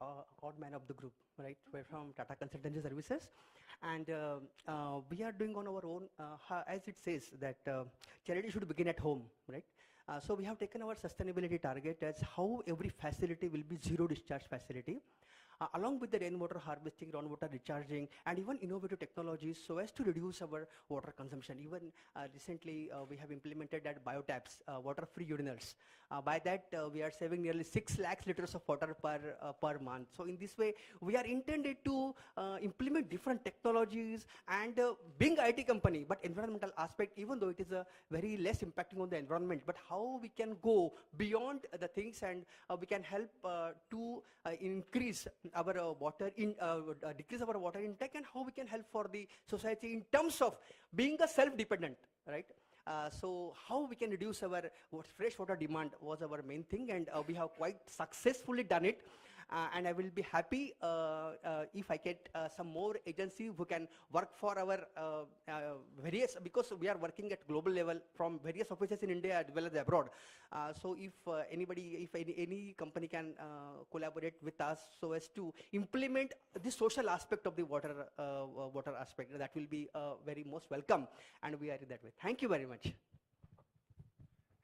odd man of the group, right? We're from Tata Consultancy Services, and we are doing on our own, as it says that charity should begin at home, right? So we have taken our sustainability target as how every facility will be zero discharge facility. Along with the rainwater harvesting, groundwater recharging, and even innovative technologies so as to reduce our water consumption. Even recently, we have implemented that biotaps, water-free urinals. By that, we are saving nearly 6 lakhs liters of water per month. So in this way, we are intended to implement different technologies and being IT company, but environmental aspect, even though it is very less impacting on the environment, but how we can go beyond the things and we can help to increase our decrease our water intake, and how we can help for the society in terms of being a self-dependent, right? So how we can reduce our fresh water demand was our main thing, and we have quite successfully done it. And I will be happy if I get some more agency who can work for our various, because we are working at global level from various offices in India as well as abroad. So if any company can collaborate with us so as to implement the social aspect of the water aspect, that will be very most welcome, and we are in that way. Thank you very much.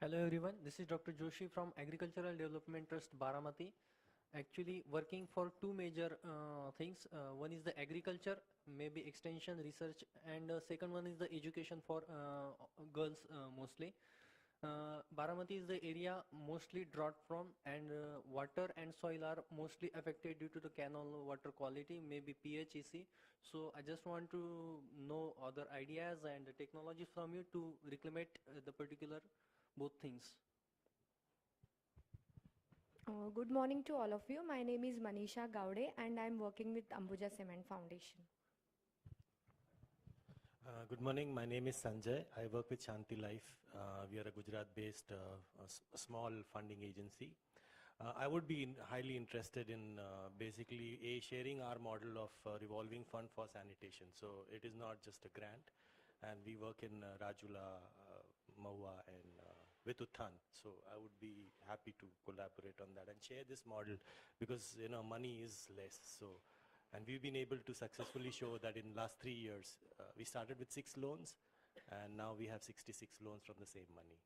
Hello everyone, this is Dr. Joshi from Agricultural Development Trust Baramati. Actually working for two major things. One is the agriculture, maybe extension, research, and second one is the education for girls mostly. Baramati is the area mostly drought from, and water and soil are mostly affected due to the canal water quality, maybe pH, EC. So I just want to know other ideas and technologies from you to reclaim the particular both things. Good morning to all of you. My name is Manisha Gowde and I'm working with Ambuja Cement Foundation. Good morning, my name is Sanjay. I work with Shanti Life. We are a Gujarat-based small funding agency. I would be highly interested in basically sharing our model of revolving fund for sanitation. So it is not just a grant, and we work in Rajula, Mahua, and with Uttan. So I would be happy to collaborate on that and share this model, because money is less. So, and we've been able to successfully show that in last 3 years, we started with 6 loans, and now we have 66 loans from the same money,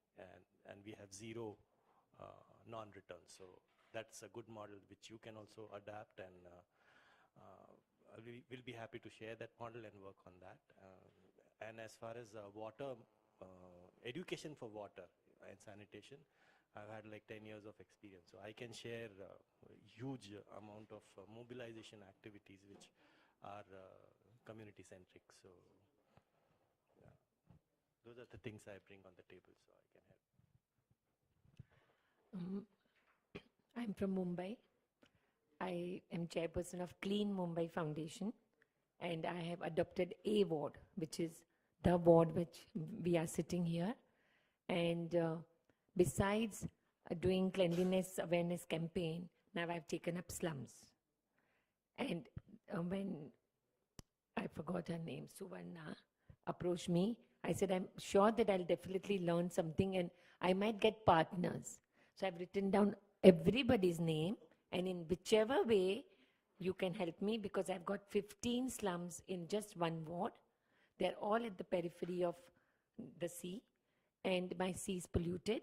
and we have 0 non-return. So that's a good model which you can also adapt, and we'll be happy to share that model and work on that. And as far as water, education for water and sanitation, I've had like 10 years of experience. So I can share a huge amount of mobilization activities which are community centric. So yeah, those are the things I bring on the table, so I can help. I'm from Mumbai. I am chairperson of Clean Mumbai Foundation, and I have adopted A ward, which is the ward which we are sitting here. And besides doing cleanliness awareness campaign, now I've taken up slums. And when I forgot her name, Suvarna approached me, I said, I'm sure that I'll definitely learn something and I might get partners. So I've written down everybody's name, and in whichever way you can help me, because I've got 15 slums in just one ward. They're all at the periphery of the sea, and my sea is polluted,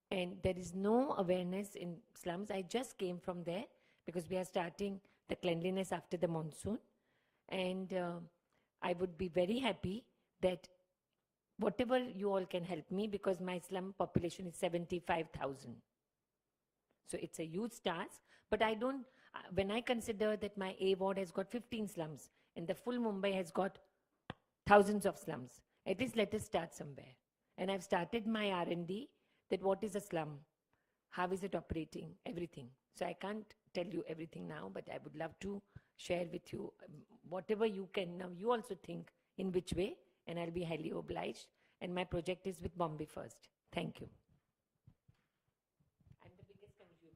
and there is no awareness in slums. I just came from there because we are starting the cleanliness after the monsoon, and I would be very happy that whatever you all can help me, because my slum population is 75,000. So it's a huge task, but I don't, when I consider that my A ward has got 15 slums and the full Mumbai has got thousands of slums, at least let us start somewhere. And I've started my R&D that what is a slum, how is it operating, everything. So I can't tell you everything now, but I would love to share with you whatever you can. Now you also think in which way, and I'll be highly obliged. And my project is with Bombay First. Thank you. I'm the biggest consumer.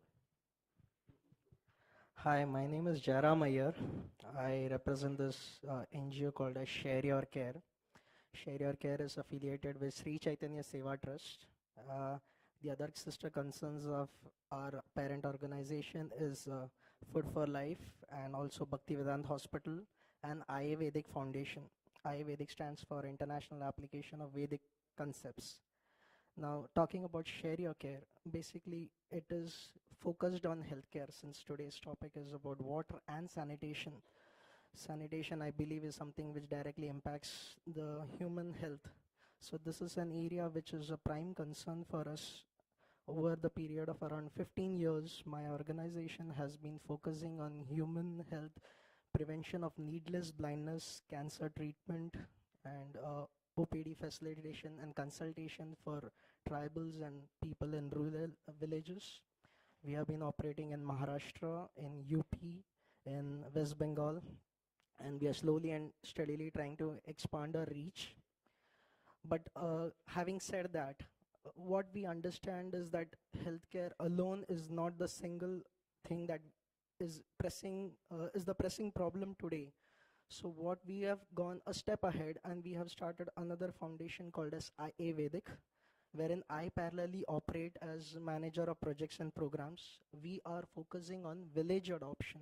Hi, my name is Jairam Iyer. I represent this NGO called as Share Your Care. Share Your Care is affiliated with Sri Chaitanya Seva Trust. The other sister concerns of our parent organization is Food for Life, and also Bhaktivedanta Hospital and Ayurvedic Foundation. Ayurvedic stands for International Application of Vedic Concepts. Now, talking about Share Your Care, basically it is focused on healthcare since today's topic is about water and sanitation. Sanitation, I believe, is something which directly impacts the human health. So this is an area which is a prime concern for us. Over the period of around 15 years, my organization has been focusing on human health, prevention of needless blindness, cancer treatment, and OPD facilitation and consultation for tribals and people in rural villages. We have been operating in Maharashtra, in UP, in West Bengal, and we are slowly and steadily trying to expand our reach. But having said that, what we understand is that healthcare alone is not the single thing that is the pressing problem today. So what we have gone a step ahead, and we have started another foundation called as Ayurvedic, wherein I parallelly operate as manager of projects and programs. We are focusing on village adoption.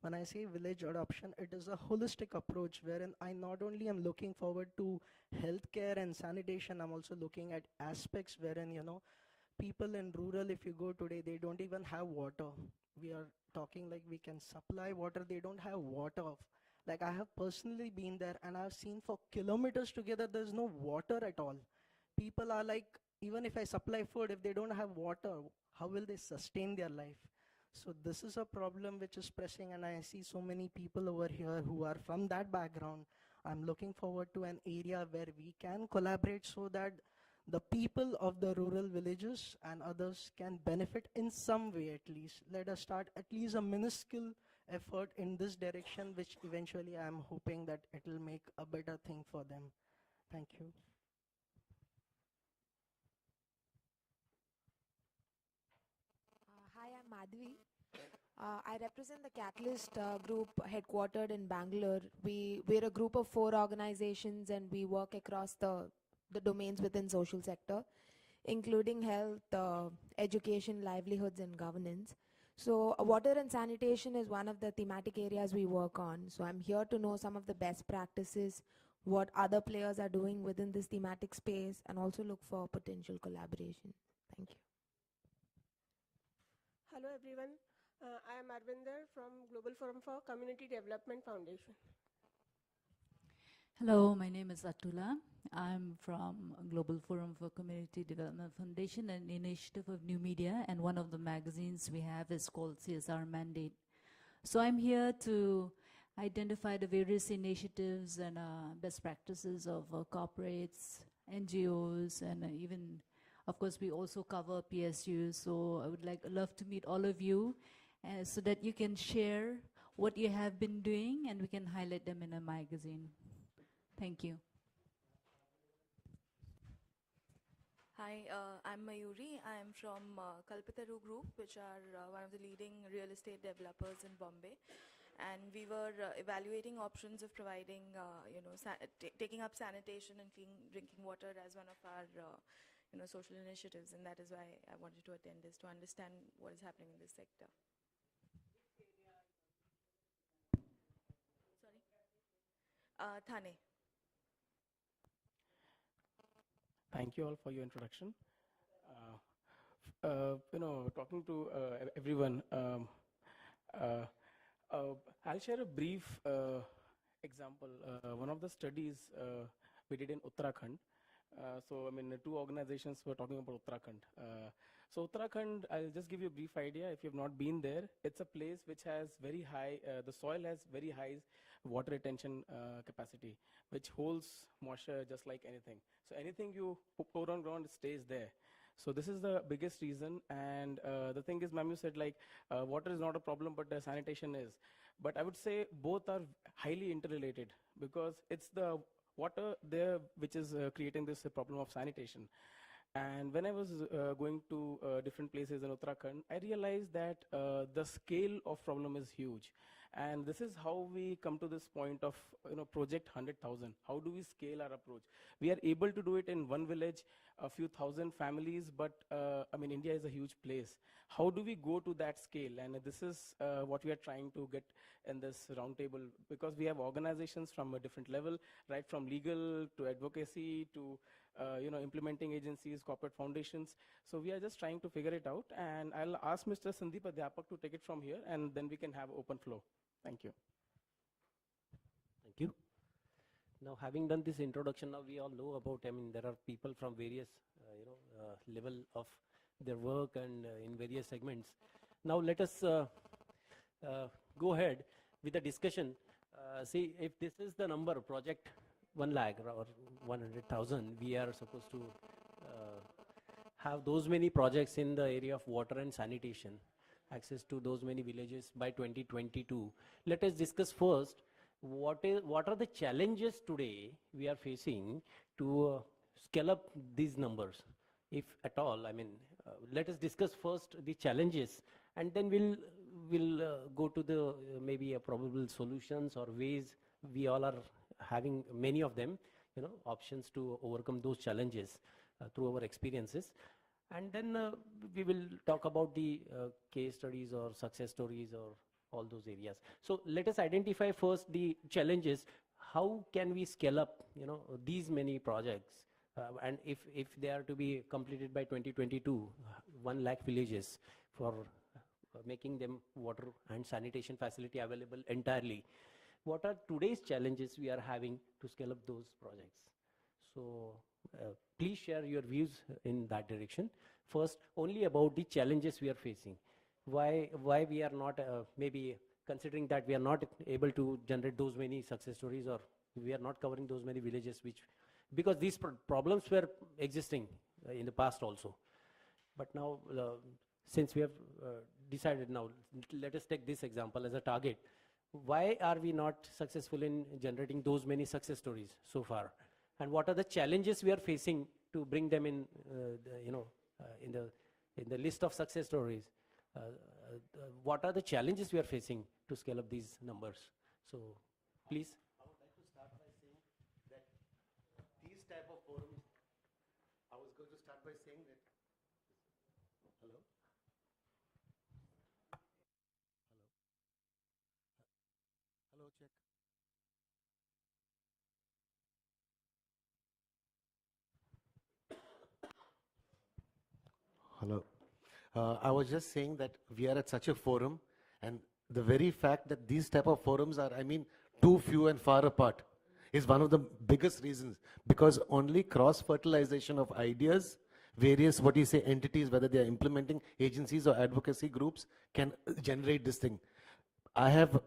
When I say village adoption, it is a holistic approach wherein I not only am looking forward to healthcare and sanitation, I'm also looking at aspects wherein, people in rural, if you go today, they don't even have water. We are talking like we can supply water, they don't have water. Like I have personally been there and I've seen for kilometers together, there's no water at all. People are like, even if I supply food, if they don't have water, how will they sustain their life? So this is a problem which is pressing, and I see so many people over here who are from that background. I'm looking forward to an area where we can collaborate so that the people of the rural villages and others can benefit in some way at least. Let us start at least a minuscule effort in this direction, which eventually I'm hoping that it will make a better thing for them. Thank you. Hi, I'm Madhvi. I represent the Catalyst group headquartered in Bangalore. We're a group of 4 organizations and we work across the domains within social sector, including health, education, livelihoods, and governance. So water and sanitation is one of the thematic areas we work on. So I'm here to know some of the best practices, what other players are doing within this thematic space, and also look for potential collaboration. Thank you. Hello everyone, I am Arvinder from Global Forum for Community Development Foundation. Hello, my name is Atula. I'm from Global Forum for Community Development Foundation, an initiative of New Media, and one of the magazines we have is called CSR Mandate. So I'm here to identify the various initiatives and best practices of corporates, NGOs, and even, of course, we also cover PSUs. So I would love to meet all of you so that you can share what you have been doing and we can highlight them in a magazine. Thank you. Hi, I'm Mayuri. I'm from Kalpataru Group, which are one of the leading real estate developers in Bombay. And we were evaluating options of providing, taking up sanitation and clean drinking water as one of our, social initiatives. And that is why I wanted to attend this, to understand what is happening in this sector. Sorry? Thane. Thank you all for your introduction. Talking to everyone, I'll share a brief example. One of the studies we did in Uttarakhand. So, 2 organizations were talking about Uttarakhand. So Uttarakhand, I'll just give you a brief idea. If you've not been there, it's a place which has very high, the soil has very high water retention capacity, which holds moisture just like anything. So anything you pour on ground, it stays there. So this is the biggest reason. And the thing is, ma'am, you said water is not a problem, but sanitation is. But I would say both are highly interrelated because it's the water there which is creating this problem of sanitation. And when I was going to different places in Uttarakhand, I realized that the scale of problem is huge. And this is how we come to this point of, project 100,000. How do we scale our approach? We are able to do it in one village, a few thousand families, but India is a huge place. How do we go to that scale? And this is what we are trying to get in this roundtable, because we have organizations from a different level, right from legal to advocacy to implementing agencies, corporate foundations. So we are just trying to figure it out. And I'll ask Mr. Sandeep Adhyapak to take it from here, and then we can have open flow. Thank you. Thank you. Now, having done this introduction, now we all know about, there are people from various, level of their work and in various segments. Now, let us go ahead with the discussion. See, if this is the number, project 1 lakh or 100,000, we are supposed to have those many projects in the area of water and sanitation, access to those many villages by 2022. Let us discuss first what are the challenges today we are facing to scale up these numbers, if at all. Let us discuss first the challenges, and then we'll go to the maybe a probable solutions or ways. We all are having many of them, options to overcome those challenges through our experiences. And then we will talk about the case studies or success stories or all those areas. So let us identify first the challenges. How can we scale up, these many projects? And if they are to be completed by 2022, 1 lakh villages for making them water and sanitation facility available entirely. What are today's challenges we are having to scale up those projects? So please share your views in that direction. First, only about the challenges we are facing. Why we are not, maybe considering that we are not able to generate those many success stories, or we are not covering those many villages, because these problems were existing in the past also. But now, since we have decided now, let us take this example as a target. Why are we not successful in generating those many success stories so far? And what are the challenges we are facing to bring them in, in the list of success stories? What are the challenges we are facing to scale up these numbers? So, please. I would like to start by saying that these type of forums, I was going to start by saying that, hello? Hello, check. Hello. I was just saying that we are at such a forum, and the very fact that these type of forums are, too few and far apart is one of the biggest reasons, because only cross-fertilization of ideas, various, entities, whether they are implementing agencies or advocacy groups, can generate this thing. I have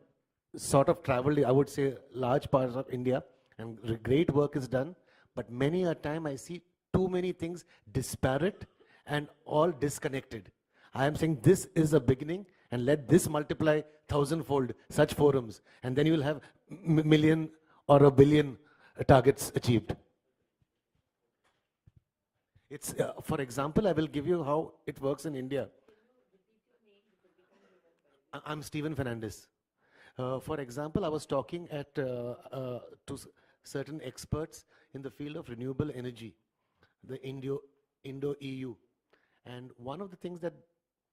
sort of traveled, I would say, large parts of India, and great work is done, but many a time I see too many things disparate and all disconnected. I am saying this is a beginning, and let this multiply 1,000-fold, such forums, and then you will have million or a billion targets achieved. It's, for example, I will give you how it works in India. I'm Stephen Fernandez. For example, I was talking to certain experts in the field of renewable energy, the Indo-EU. And one of the things that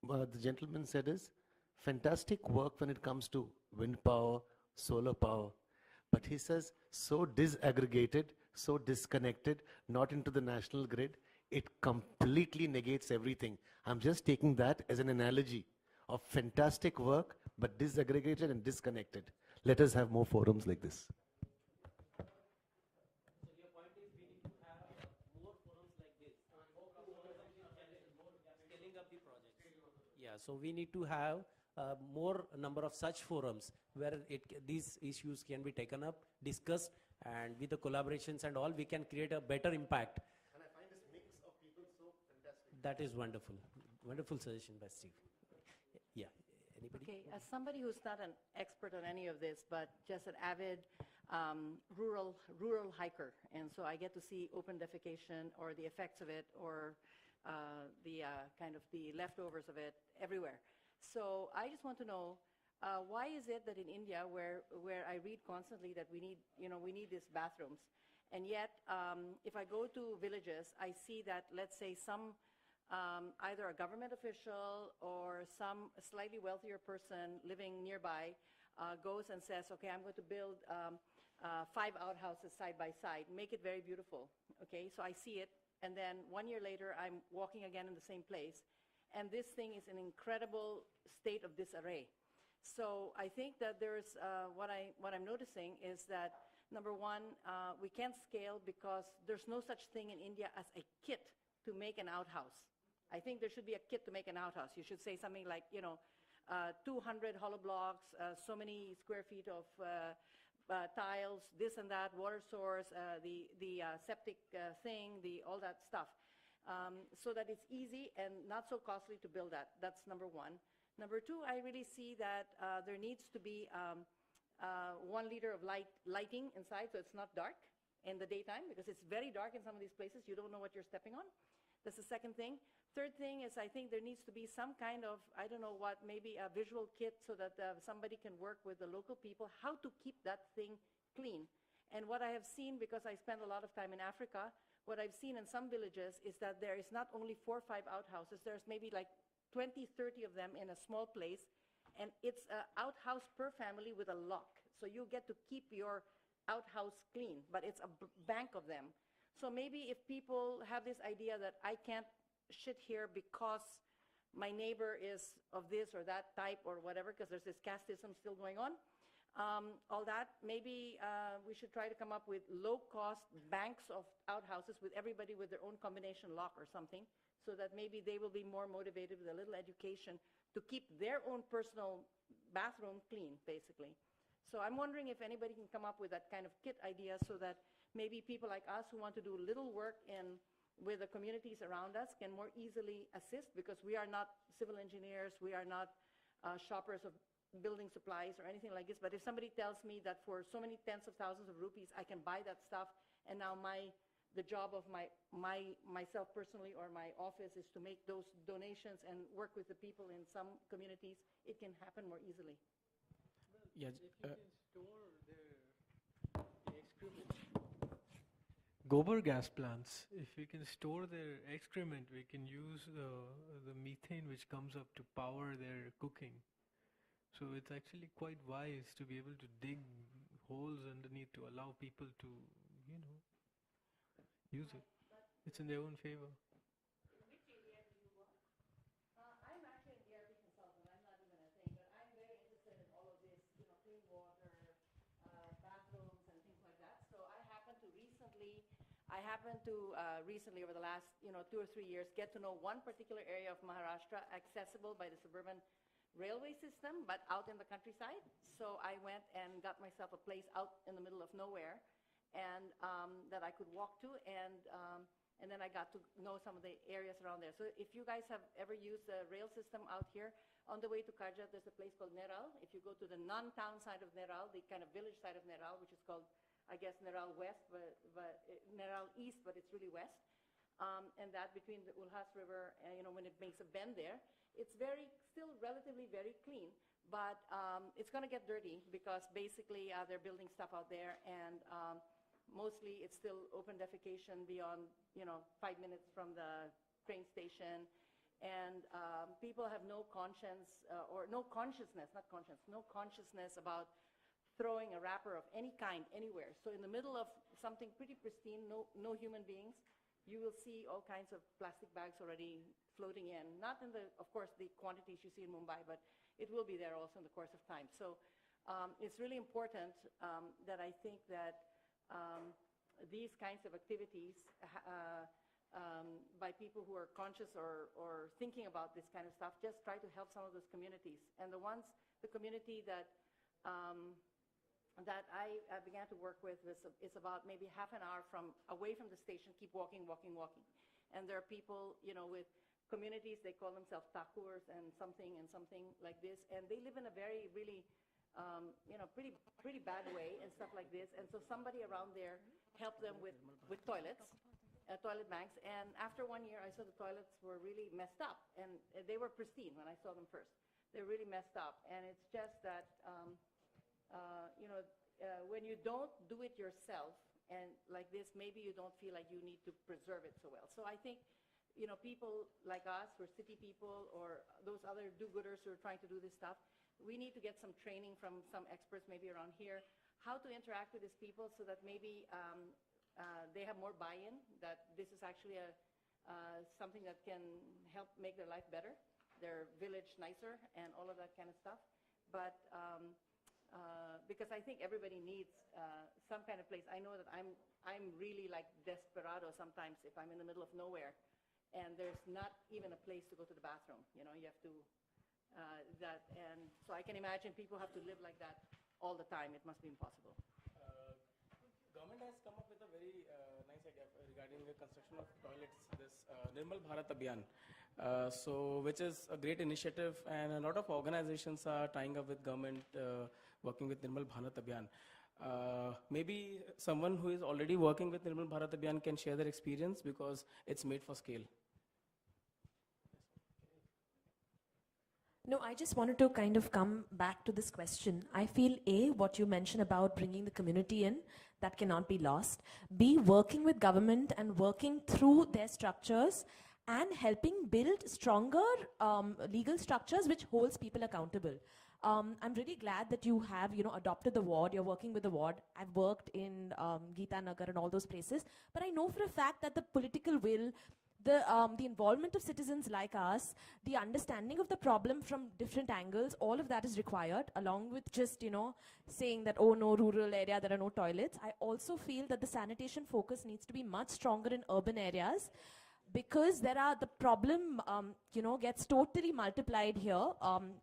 the gentleman said is, fantastic work when it comes to wind power, solar power. But he says, so disaggregated, so disconnected, not into the national grid, it completely negates everything. I'm just taking that as an analogy of fantastic work, but disaggregated and disconnected. Let us have more forums like this. So your point is we need to have more forums like this, scaling up the projects. Yeah, so we need to have more number of such forums where these issues can be taken up, discussed, and with the collaborations and all, we can create a better impact. And I find this mix of people so fantastic. That is wonderful. Wonderful suggestion by Steve. Yeah, anybody? Okay, as somebody who's not an expert on any of this, but just an avid rural hiker, and so I get to see open defecation or the effects of it, or the kind of the leftovers of it everywhere. So I just want to know, why is it that in India, where I read constantly that we need these bathrooms, and yet if I go to villages, I see that, let's say, some either a government official or some slightly wealthier person living nearby goes and says, okay, I'm going to build 5 outhouses side by side, make it very beautiful. Okay, so I see it, and then 1 year later, I'm walking again in the same place, and this thing is an incredible state of disarray. So I think that there's what I'm noticing is that, number one, we can't scale because there's no such thing in India as a kit to make an outhouse. I think there should be a kit to make an outhouse. You should say something like, 200 hollow blocks, so many square feet of tiles, this and that, water source, the septic thing, all that stuff, so that it's easy and not so costly to build that. That's number one. Number two, I really see that there needs to be 1 liter of lighting inside, so it's not dark in the daytime, because it's very dark in some of these places. You don't know what you're stepping on. That's the second thing. Third thing is, I think there needs to be some kind of, I don't know what, maybe a visual kit so that somebody can work with the local people how to keep that thing clean. And what I have seen, because I spend a lot of time in Africa, what I've seen in some villages is that there is not only 4 or 5 outhouses, there's maybe like 20, 30 of them in a small place, and it's an outhouse per family with a lock. So you get to keep your outhouse clean, but it's a bank of them. So maybe if people have this idea that I can't shit here because my neighbor is of this or that type or whatever, because there's this casteism still going on, all that, maybe we should try to come up with low-cost banks of outhouses with everybody with their own combination lock or something, so that maybe they will be more motivated with a little education to keep their own personal bathroom clean, basically. So I'm wondering if anybody can come up with that kind of kit idea, so that maybe people like us who want to do little work with the communities around us can more easily assist, because we are not civil engineers, we are not shoppers of building supplies or anything like this. But if somebody tells me that for so many tens of thousands of rupees I can buy that stuff, and now the job of myself personally or my office is to make those donations and work with the people in some communities, it can happen more easily. Yeah. If you can store the excrement, gobar gas plants, if we can store their excrement, we can use the methane which comes up to power their cooking. So it's actually quite wise to be able to dig holes underneath to allow people to, use it. It's in their own favor. I'm actually an ERP consultant. I'm not even a thing, but I'm very interested in all of this, clean water, bathrooms, and things like that. So I happen to recently, over the last 2 or 3 years, get to know one particular area of Maharashtra accessible by the suburban railway system, but out in the countryside. So I went and got myself a place out in the middle of nowhere, and that I could walk to, and then I got to know some of the areas around there. So if you guys have ever used the rail system out here, on the way to Karjat, there's a place called Neral. If you go to the non-town side of Neral, the kind of village side of Neral, which is called, I guess, Neral West, but Neral East, but it's really west, and that between the Ulhas River, when it makes a bend there, it's still relatively very clean, but it's going to get dirty, because basically they're building stuff out there, and mostly it's still open defecation beyond 5 minutes from the train station, and people have no conscience or no consciousness about throwing a wrapper of any kind anywhere. So in the middle of something pretty pristine, no human beings, you will see all kinds of plastic bags already floating in. Not in of course, the quantities you see in Mumbai, but it will be there also in the course of time. So it's really important that I think that these kinds of activities by people who are conscious or thinking about this kind of stuff, just try to help some of those communities. And the community that I began to work with is about maybe half an hour away from the station. Keep walking. And there are people, with communities, they call themselves takurs and something like this, and they live in a very, really, pretty bad way and stuff like this. And so somebody around there helped them with toilets, toilet banks. And after 1 year, I saw the toilets were really messed up, and they were pristine when I saw them first. they're really messed up. And it's just that, when you don't do it yourself, and like this, maybe you don't feel like you need to preserve it so well. So I think, people like us, who are city people, or those other do-gooders who are trying to do this stuff, we need to get some training from some experts maybe around here, how to interact with these people so that maybe they have more buy-in, that this is actually something that can help make their life better, their village nicer, and all of that kind of stuff. But because I think everybody needs some kind of place. I know that I'm really like desperado sometimes if I'm in the middle of nowhere and there's not even a place to go to the bathroom. You have to and so I can imagine people have to live like that all the time. It must be impossible. Government has come up with a very nice idea regarding the construction of toilets, this Nirmal Bharat Abhiyan. Which is a great initiative, and a lot of organizations are tying up with government, working with Nirmal Bharat Abhiyan. Maybe someone who is already working with Nirmal Bharat Abhiyan can share their experience, because it's made for scale. No, I just wanted to kind of come back to this question. I feel A, what you mentioned about bringing the community in, that cannot be lost. B, working with government and working through their structures and helping build stronger legal structures which holds people accountable. I'm really glad that you have, adopted the ward. You're working with the ward. I've worked in Geeta Nagar and all those places, but I know for a fact that the political will, the involvement of citizens like us, the understanding of the problem from different angles, all of that is required, along with just, saying that, oh no, rural area, there are no toilets. I also feel that the sanitation focus needs to be much stronger in urban areas, because the problem, gets totally multiplied here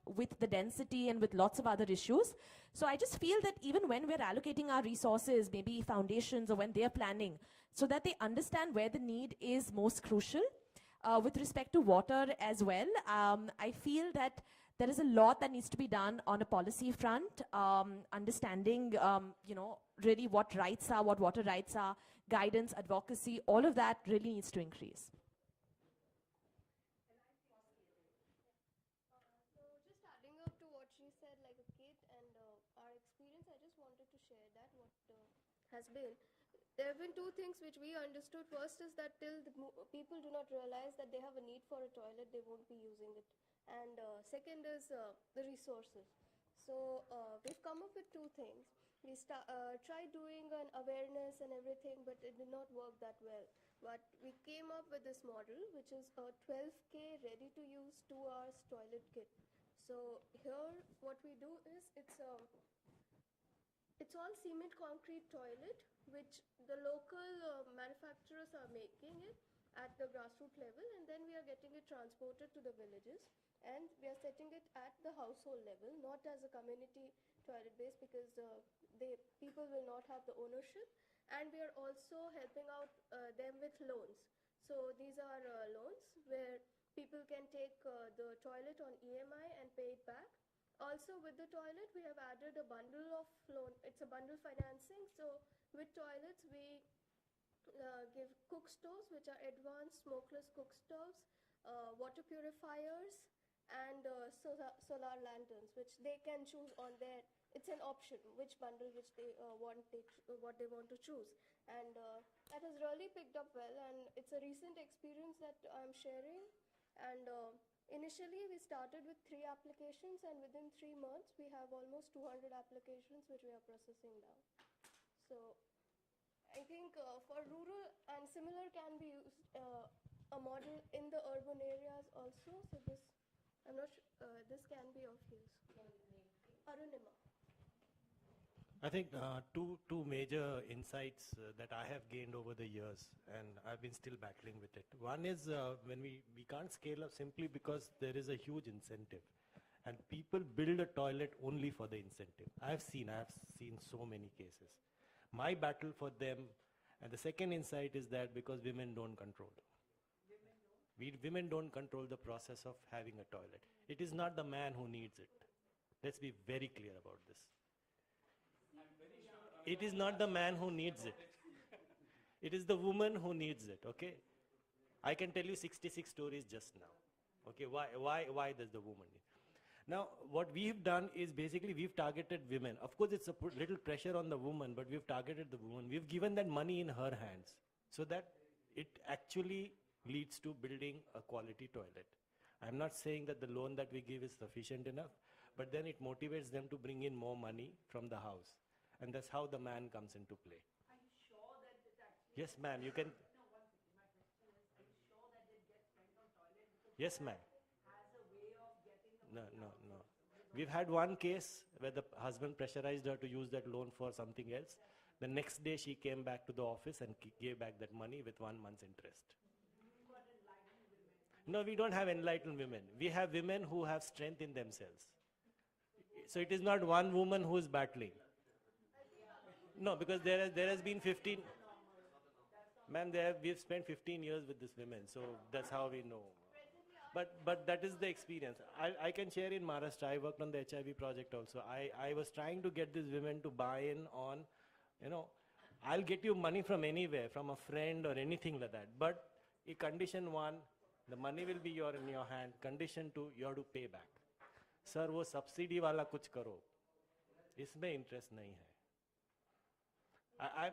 with the density and with lots of other issues. So I just feel that even when we're allocating our resources, maybe foundations, or when they're planning, so that they understand where the need is most crucial. With respect to water as well, I feel that there is a lot that needs to be done on a policy front, understanding, really what rights are, what water rights are, guidance, advocacy, all of that really needs to increase. Just adding up to what she said, like a kid and our experience, I just wanted to share that what has been. There have been two things which we understood. First is that till the people do not realize that they have a need for a toilet, they won't be using it. And second is the resources. So we've come up with two things. We tried doing an awareness and everything, but it did not work that well. But we came up with this model, which is a 12K ready-to-use 2 hours toilet kit. So here what we do is it's all cement concrete toilet, which the local manufacturers are making it at the grassroots level, and then we are getting it transported to the villages, and we are setting it at the household level, not as a community toilet base, because people will not have the ownership. And we are also helping out them with loans. So these are loans where people can take the toilet on EMI and pay it back. Also with the toilet, we have added a bundle of loan. It's a bundle financing. So with toilets, we give cook stoves, which are advanced smokeless cook stoves, water purifiers, and solar lanterns, which they can choose on their. It's an option which bundle which they what they want to choose, and that has really picked up well. And it's a recent experience that I'm sharing. And initially, we started with 3 applications, and within 3 months, we have almost 200 applications which we are processing now. So I think for rural and similar can be used a model in the urban areas also. So this, I'm not sure, this can be of use. Arunima. I think two major insights that I have gained over the years, and I've been still battling with it. One is when we can't scale up simply because there is a huge incentive, and people build a toilet only for the incentive. I have seen so many cases. My battle for them, and the second insight is that because women don't control. Women don't control the process of having a toilet. It is not the man who needs it. Let's be very clear about this. It is not the man who needs it. It is the woman who needs it, okay? I can tell you 66 stories just now. Okay, why does the woman need? Now, what we've done is basically we've targeted women. Of course, it's a little pressure on the woman, but we've targeted the woman. We've given that money in her hands so that it actually leads to building a quality toilet. I'm not saying that the loan that we give is sufficient enough, but then it motivates them to bring in more money from the house. And that's how the man comes into play. Are you sure that it actually... Yes, ma'am, you can... No, one second. My question is, are you sure that it gets spent on toilet? Because Yes, ma'am. has a way of getting the No, money no, out. no. We've had one case where the husband pressurized her to use that loan for something else. The next day she came back to the office and gave back that money with 1 month's interest. No, we don't have enlightened women. We have women who have strength in themselves. So it is not one woman who is battling. No, because there has been 15... Ma'am, we've spent 15 years with these women, so that's how we know. But that is the experience. I can share in Maharashtra, I worked on the HIV project also. I was trying to get these women to buy in on, I'll get you money from anywhere, from a friend or anything like that. But condition 1, the money will be in your hand. Condition 2, you have to pay back. Sir, वो subsidy वाला कुछ करो. इसमें interest नहीं है.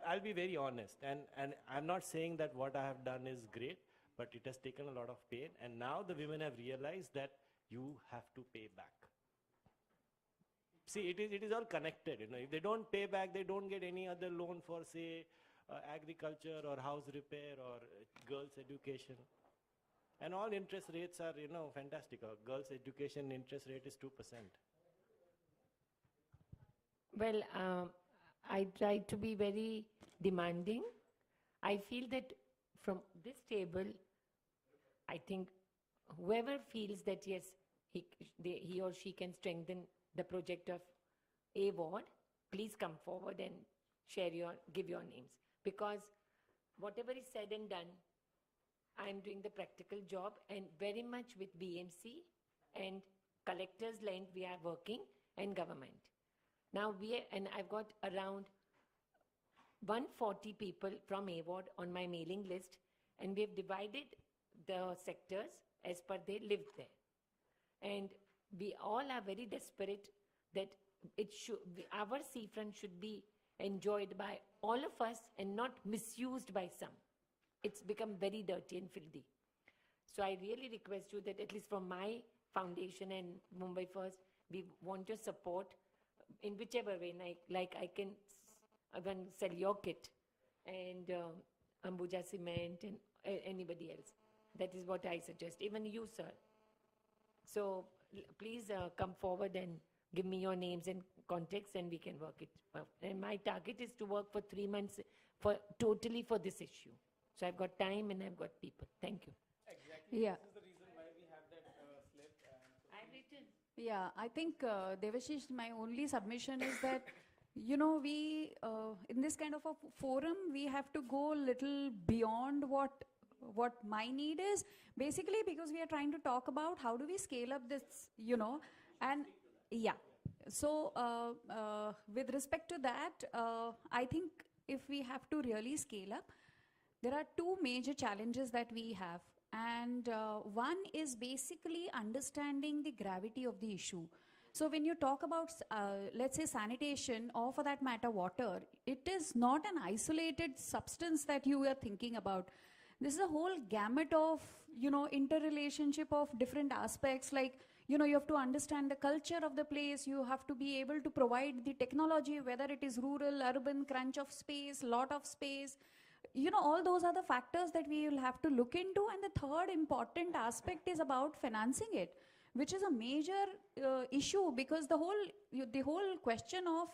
I'll be very honest, and I'm not saying that what I have done is great, but it has taken a lot of pain, and now the women have realized that you have to pay back. See, it is all connected. If they don't pay back, they don't get any other loan for, say, agriculture or house repair or girls' education. And all interest rates are, fantastic. Girls' education interest rate is 2%. Well, I try to be very demanding. I feel that from this table, I think whoever feels that yes, he or she can strengthen the project of A ward, please come forward and give your names. Because whatever is said and done, I am doing the practical job, and very much with BMC and collectors land we are working, and government. Now and I've got around 140 people from A ward on my mailing list, and we have divided the sectors as per they live there. And we all are very desperate that our seafront should be enjoyed by all of us and not misused by some. It's become very dirty and filthy. So I really request you that at least from my foundation and Mumbai First, we want your support in whichever way, like I can sell your kit and Ambuja Cement and anybody else. That is what I suggest, even you, sir. So please come forward and give me your names and contacts, and we can work it. And my target is to work for 3 months totally for this issue. So I've got time and I've got people. Thank you. Exactly. Yeah. This is the reason why we have that slip. I've written. Yeah, I think, Devashish, my only submission is that, we, in this kind of a forum, we have to go a little beyond what my need is, basically because we are trying to talk about how do we scale up this, and yeah. So, with respect to that, I think if we have to really scale up, there are 2 major challenges that we have. And one is basically understanding the gravity of the issue. So when you talk about, let's say, sanitation, or for that matter, water, it is not an isolated substance that you are thinking about. This is a whole gamut of, interrelationship of different aspects. Like, you have to understand the culture of the place. You have to be able to provide the technology, whether it is rural, urban, crunch of space, lot of space. All those are the factors that we will have to look into. And the third important aspect is about financing it, which is a major issue, because the whole question of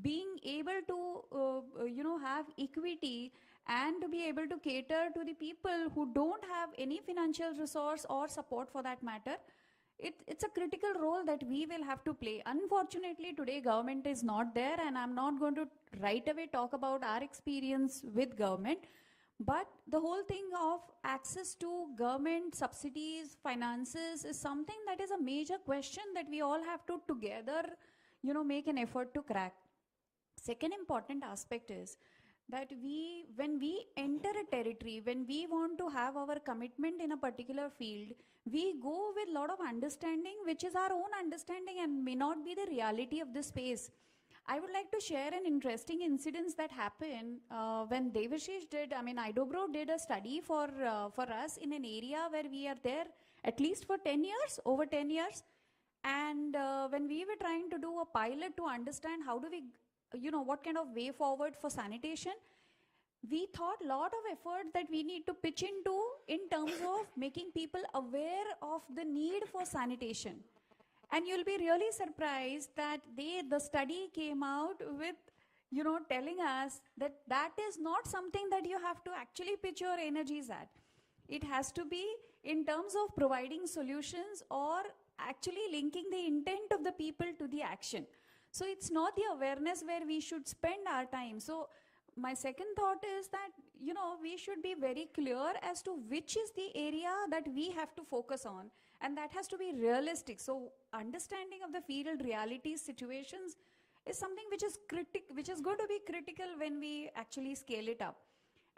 being able to, have equity and to be able to cater to the people who don't have any financial resource or support for that matter, it's a critical role that we will have to play. Unfortunately, today government is not there, and I'm not going to right away talk about our experience with government. But the whole thing of access to government subsidies, finances is something that is a major question that we all have to together, make an effort to crack. Second important aspect is that when we enter a territory, when we want to have our commitment in a particular field, we go with a lot of understanding, which is our own understanding and may not be the reality of the space. I would like to share an interesting incident that happened when Devashish Idobro did a study for us in an area where we are there at least for 10 years, over 10 years. And when we were trying to do a pilot to understand how do we, what kind of way forward for sanitation, we thought a lot of effort that we need to pitch into in terms of making people aware of the need for sanitation. And you'll be really surprised that the study came out with, telling us that that is not something that you have to actually pitch your energies at. It has to be in terms of providing solutions or actually linking the intent of the people to the action. So it's not the awareness where we should spend our time. So my second thought is that, we should be very clear as to which is the area that we have to focus on. And that has to be realistic. So understanding of the field realities, situations is something which is going to be critical when we actually scale it up.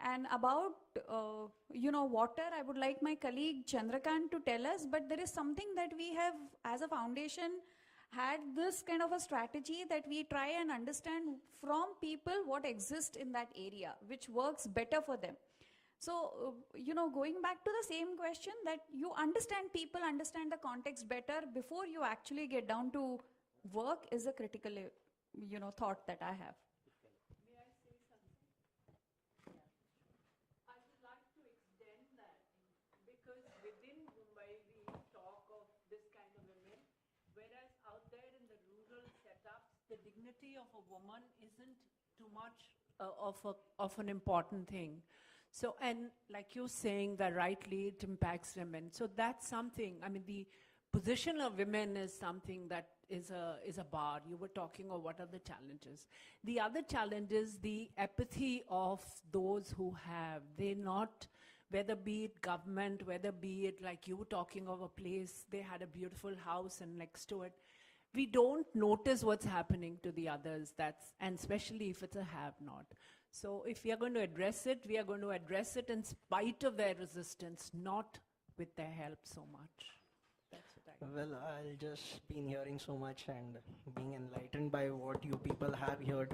And about, water, I would like my colleague Chandrakant to tell us, but there is something that we have as a foundation had this kind of a strategy that we try and understand from people what exists in that area, which works better for them. So, going back to the same question, that you understand people, understand the context better before you actually get down to work is a critical, thought that I have. May I say something? I would like to extend that because within Mumbai we talk of this kind of women, whereas out there in the rural setups, the dignity of a woman isn't too much of an important thing. So, and like you're saying that rightly, it impacts women. So that's something, the position of women is something that is a bar. You were talking of what are the challenges. The other challenge is the apathy of those who have. They're not, whether be it government, whether be it like you were talking of a place, they had a beautiful house and next to it. We don't notice what's happening to the others, and especially if it's a have-not. So if we are going to address it, we are going to address it in spite of their resistance, not with their help so much. That's what I Well, I'll just been hearing so much and being enlightened by what you people have here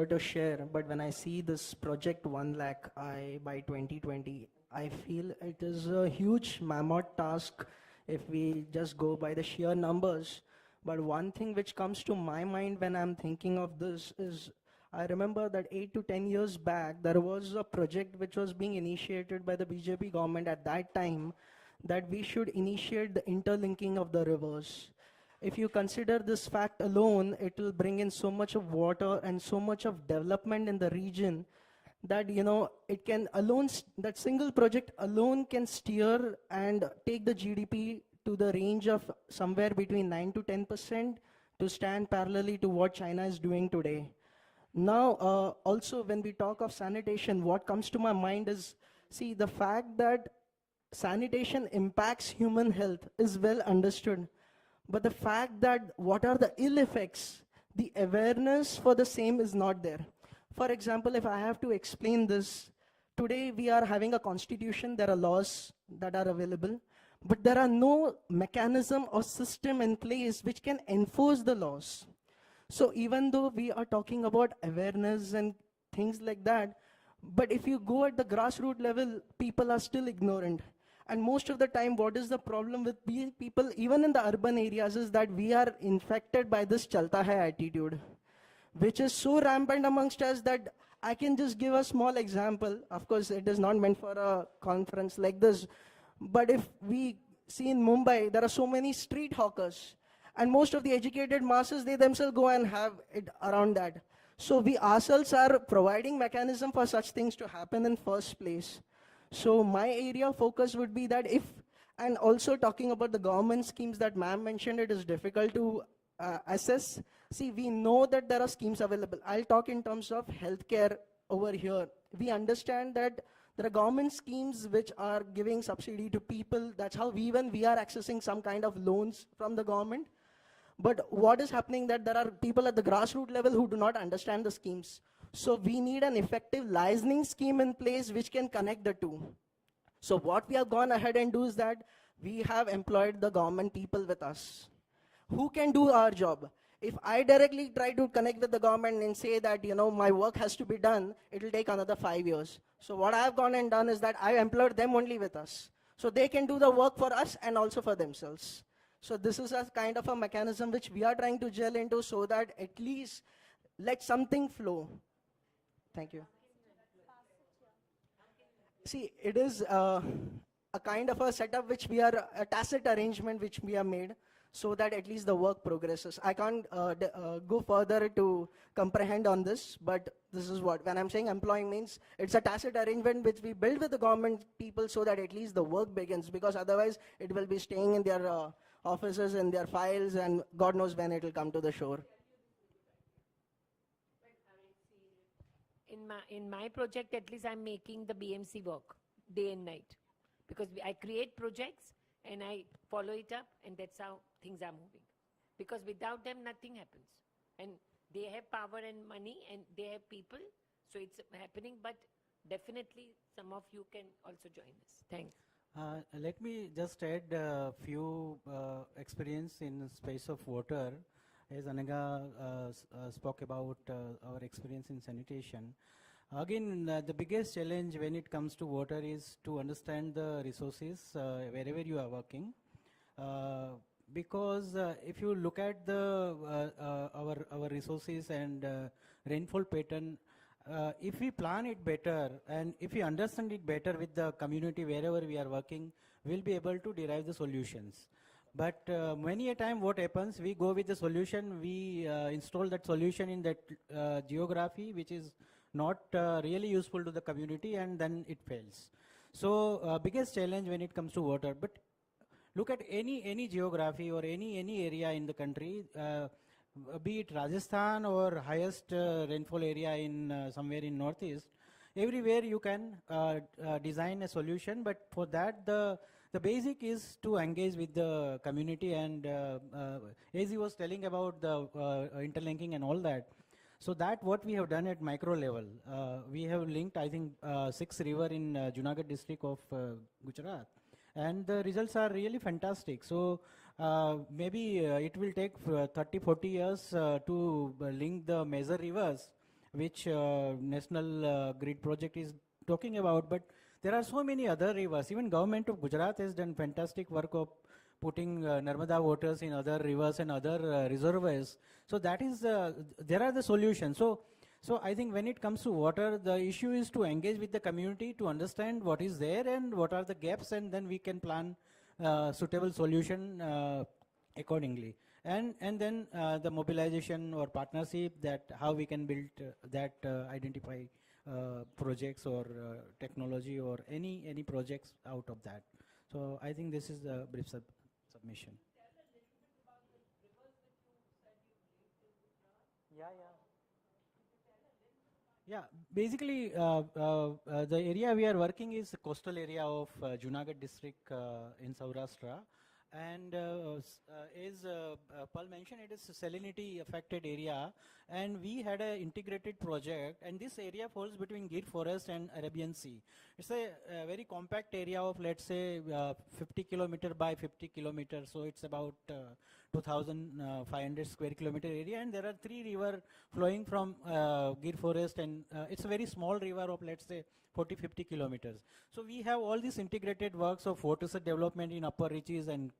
to share. But when I see this project 1 lakh by 2020, I feel it is a huge mammoth task if we just go by the sheer numbers. But one thing which comes to my mind when I'm thinking of this is, I remember that 8 to 10 years back, there was a project which was being initiated by the BJP government at that time, that we should initiate the interlinking of the rivers. If you consider this fact alone, it will bring in so much of water and so much of development in the region that, it can alone, that single project alone can steer and take the GDP to the range of somewhere between 9 to 10% to stand parallelly to what China is doing today. Now, also when we talk of sanitation, what comes to my mind is, see, the fact that sanitation impacts human health is well understood. But the fact that what are the ill effects, the awareness for the same is not there. For example, if I have to explain this, today we are having a constitution, there are laws that are available, but there are no mechanism or system in place which can enforce the laws. So even though we are talking about awareness and things like that, but if you go at the grassroots level, people are still ignorant. And most of the time, what is the problem with people, even in the urban areas, is that we are infected by this chalta hai attitude, which is so rampant amongst us that I can just give a small example. Of course, it is not meant for a conference like this. But if we see in Mumbai, there are so many street hawkers. And most of the educated masses, they themselves go and have it around that. So we ourselves are providing mechanism for such things to happen in first place. So my area of focus would be that and also talking about the government schemes that ma'am mentioned, it is difficult to assess. See, we know that there are schemes available. I'll talk in terms of healthcare over here. We understand that there are government schemes which are giving subsidy to people. That's how we are accessing some kind of loans from the government. But what is happening that there are people at the grassroots level who do not understand the schemes. So we need an effective licensing scheme in place which can connect the two. So what we have gone ahead and do is that we have employed the government people with us who can do our job. If I directly try to connect with the government and say that, you know, my work has to be done, it will take another 5 years. So what I have gone and done is that I employed them only with us. So they can do the work for us and also for themselves. So this is a kind of a mechanism which we are trying to gel into so that at least let something flow. Thank you. See, it is a kind of a setup which we are, a tacit arrangement which we have made so that at least the work progresses. I can't go further to comprehend on this, but this is what, when I'm saying employing means, it's a tacit arrangement which we build with the government people so that at least the work begins, because otherwise it will be staying in their offices, in their files, and God knows when it will come to the shore. In my project, at least I'm making the BMC work day and night, because I create projects and I follow it up, and that's how things are moving. Because without them, nothing happens. And they have power and money, and they have people, so it's happening. But definitely, some of you can also join us. Thanks. Let me just add a few experience in space of water. As Anaga spoke about our experience in sanitation. Again, the biggest challenge when it comes to water is to understand the resources wherever you are working. Because if you look at the our resources and rainfall pattern, if we plan it better and if we understand it better with the community wherever we are working, we'll be able to derive the solutions. But many a time what happens, we go with the solution, we install that solution in that geography which is not really useful to the community, and then it fails. So biggest challenge when it comes to water. But look at any geography or any area in the country, be it Rajasthan or highest rainfall area in somewhere in Northeast, everywhere you can design a solution, but for that the basic is to engage with the community, and as he was telling about the interlinking and all that. So that what we have done at micro level, we have linked I think 6 rivers in Junagadh district of Gujarat, and the results are really fantastic. So maybe it will take 30-40 years to link the major rivers which National Grid project is talking about, but there are so many other rivers. Even government of Gujarat has done fantastic work of putting Narmada waters in other rivers and other reservoirs. So that is, there are the solutions. So I think when it comes to water, the issue is to engage with the community to understand what is there and what are the gaps, and then we can plan suitable solution accordingly. And then the mobilization or partnership, that how we can build that identify projects or technology or any projects out of that. So I think this is the brief submission. Yeah, basically the area we are working is the coastal area of Junagadh district in Saurashtra. And as Paul mentioned, it is a salinity affected area, and we had an integrated project, and this area falls between Gir Forest and Arabian Sea. It's a very compact area of, let's say, 50 kilometer by 50 kilometers, so it's about 2,500 square kilometer area, and there are 3 rivers flowing from Gir Forest, and it's a very small river of, let's say, 40-50 kilometers. So we have all these integrated works of watershed development in upper reaches and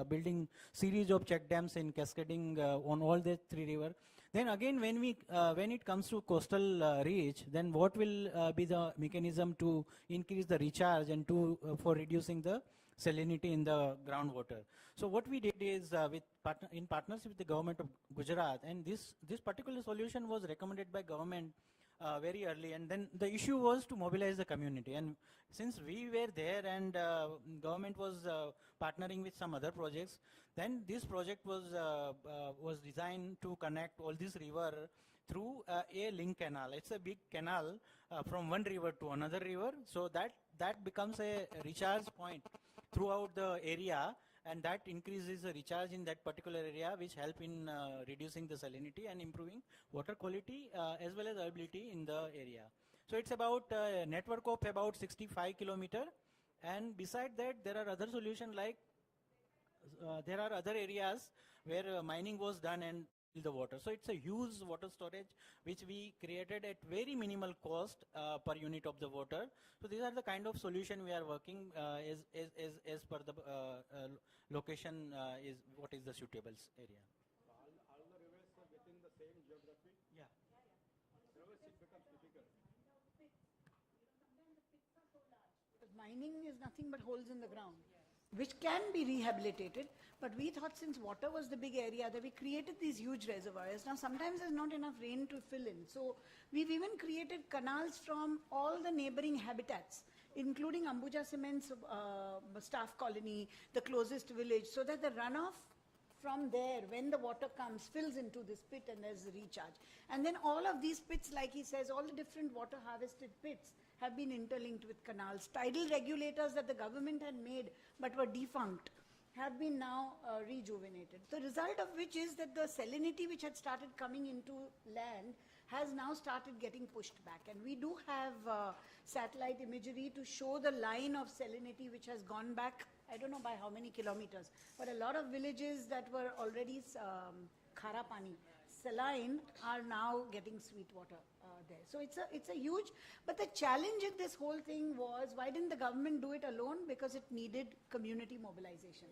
building series of check dams and cascading on all the 3 rivers. Then again, when it comes to coastal reach, then what will be the mechanism to increase the recharge and to for reducing the salinity in the groundwater? So what we did is in partnership with the government of Gujarat, and this particular solution was recommended by government very early, and then the issue was to mobilize the community. And since we were there and government was partnering with some other projects, then this project was designed to connect all these river through a link canal. It's a big canal from one river to another river, so that becomes a recharge point throughout the area, and that increases the recharge in that particular area, which help in reducing the salinity and improving water quality as well as availability in the area. So it's about a network of about 65 kilometer, and beside that there are other solutions like there are other areas where mining was done and the water. So it's a huge water storage which we created at very minimal cost per unit of the water. So these are the kind of solution we are working as per the location is what is the suitable area. All the rivers are within the same geography? Yeah. Otherwise it becomes difficult. Because mining is nothing but holes in the ground, which can be rehabilitated. But we thought since water was the big area that we created these huge reservoirs. Now sometimes there's not enough rain to fill in. So we've even created canals from all the neighboring habitats, including Ambuja Cement's staff colony, the closest village, so that the runoff from there, when the water comes, fills into this pit and there's a recharge. And then all of these pits, like he says, all the different water harvested pits have been interlinked with canals. Tidal regulators that the government had made but were defunct have been now rejuvenated. The result of which is that the salinity which had started coming into land has now started getting pushed back. And we do have satellite imagery to show the line of salinity which has gone back, I don't know by how many kilometers, but a lot of villages that were already khara pani, saline, are now getting sweet water there. So it's a huge, but the challenge in this whole thing was, why didn't the government do it alone? Because it needed community mobilization.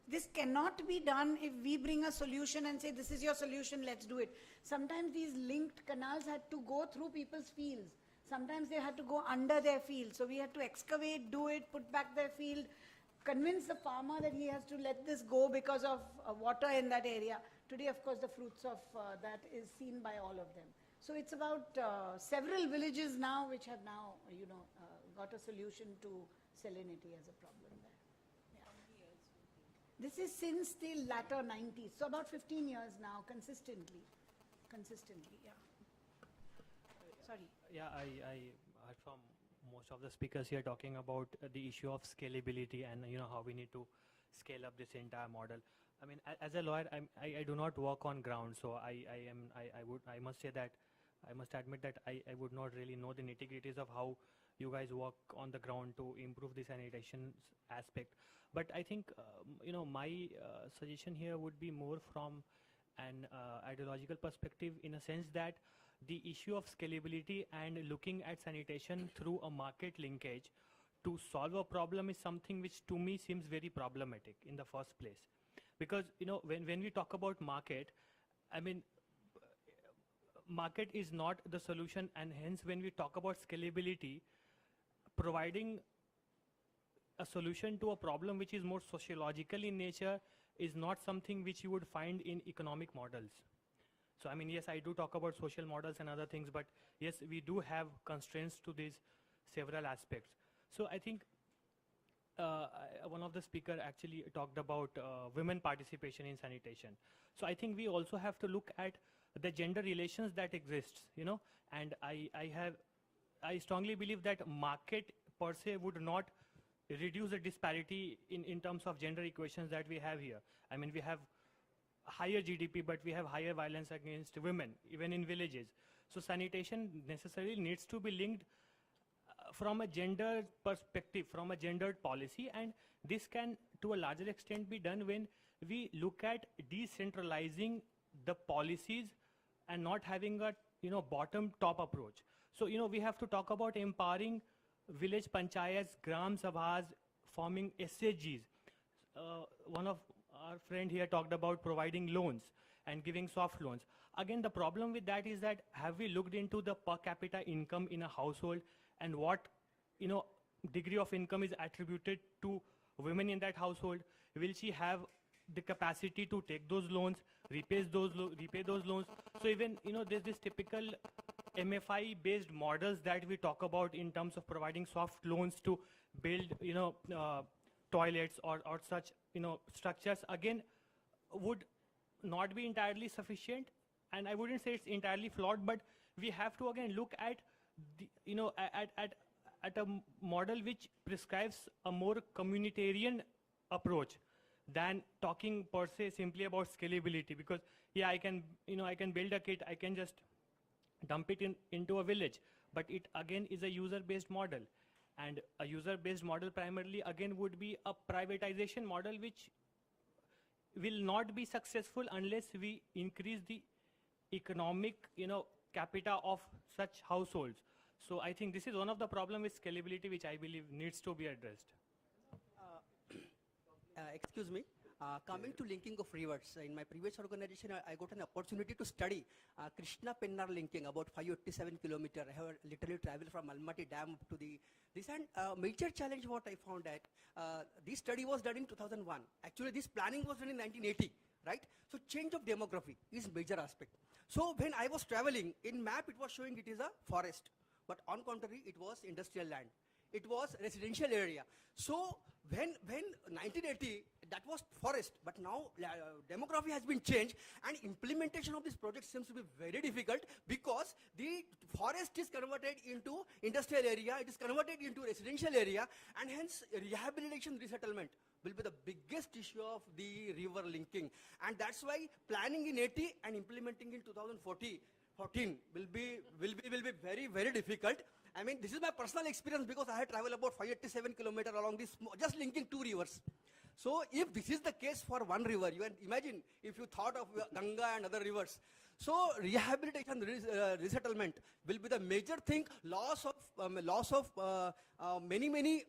This cannot be done if we bring a solution and say, this is your solution, let's do it. Sometimes these linked canals had to go through people's fields. Sometimes they had to go under their field. So we had to excavate, do it, put back their field, convince the farmer that he has to let this go because of water in that area. Today, of course, the fruits of that is seen by all of them. So it's about several villages now which have now, got a solution to salinity as a problem there. Yeah. This is since the latter 90s, so about 15 years now, consistently, yeah. Sorry. Yeah, I heard from most of the speakers here talking about the issue of scalability and how we need to scale up this entire model. I mean, as a lawyer, I do not work on ground, so I must say that I must admit that I would not really know the nitty-gritties of how you guys work on the ground to improve the sanitation aspect. But I think my suggestion here would be more from an ideological perspective, in a sense that the issue of scalability and looking at sanitation through a market linkage to solve a problem is something which to me seems very problematic in the first place. Because when we talk about market, I mean, market is not the solution, and hence when we talk about scalability, providing a solution to a problem which is more sociological in nature is not something which you would find in economic models. So I mean, yes, I do talk about social models and other things, but yes, we do have constraints to these several aspects. So I think one of the speakers actually talked about women participation in sanitation. So I think we also have to look at the gender relations that exists, and I strongly believe that market per se would not reduce the disparity in terms of gender equations that we have here. I mean, we have higher GDP, but we have higher violence against women, even in villages. So sanitation necessarily needs to be linked from a gender perspective, from a gendered policy, and this can to a larger extent be done when we look at decentralizing the policies and not having a bottom top approach. So we have to talk about empowering village panchayats, gram sabhas, forming SHGs. One of our friend here talked about providing loans and giving soft loans. Again, the problem with that is that have we looked into the per capita income in a household and what degree of income is attributed to women in that household? Will she have the capacity to take those loans, repay those loans? So even there's this typical MFI based models that we talk about in terms of providing soft loans to build toilets or such structures, again would not be entirely sufficient, and I wouldn't say it's entirely flawed, but we have to again look at the, at a model which prescribes a more communitarian approach than talking per se simply about scalability. Because yeah, I can, I can build a kit, I can just dump it into a village, but it again is a user-based model. And a user-based model primarily again would be a privatization model, which will not be successful unless we increase the economic, capita of such households. So I think this is one of the problem with scalability, which I believe needs to be addressed. Excuse me. Coming to linking of rivers, in my previous organization, I got an opportunity to study Krishna Pennar linking about 587 kilometer. I have literally traveled from Almaty Dam to this, and major challenge what I found that this study was done in 2001. Actually, this planning was done in 1980, right? So change of demography is major aspect. So when I was traveling, in map it was showing it is a forest, but on contrary, it was industrial land. It was residential area. So when 1980, that was forest, but now demography has been changed, and implementation of this project seems to be very difficult because the forest is converted into industrial area, it is converted into residential area, and hence rehabilitation resettlement will be the biggest issue of the river linking. And that's why planning in 80 and implementing in 2014 will be very, very difficult. I mean, this is my personal experience because I had traveled about 587 kilometers along this, just linking 2 rivers. So if this is the case for one river, you can imagine if you thought of Ganga and other rivers. So rehabilitation, resettlement will be the major thing. Loss of many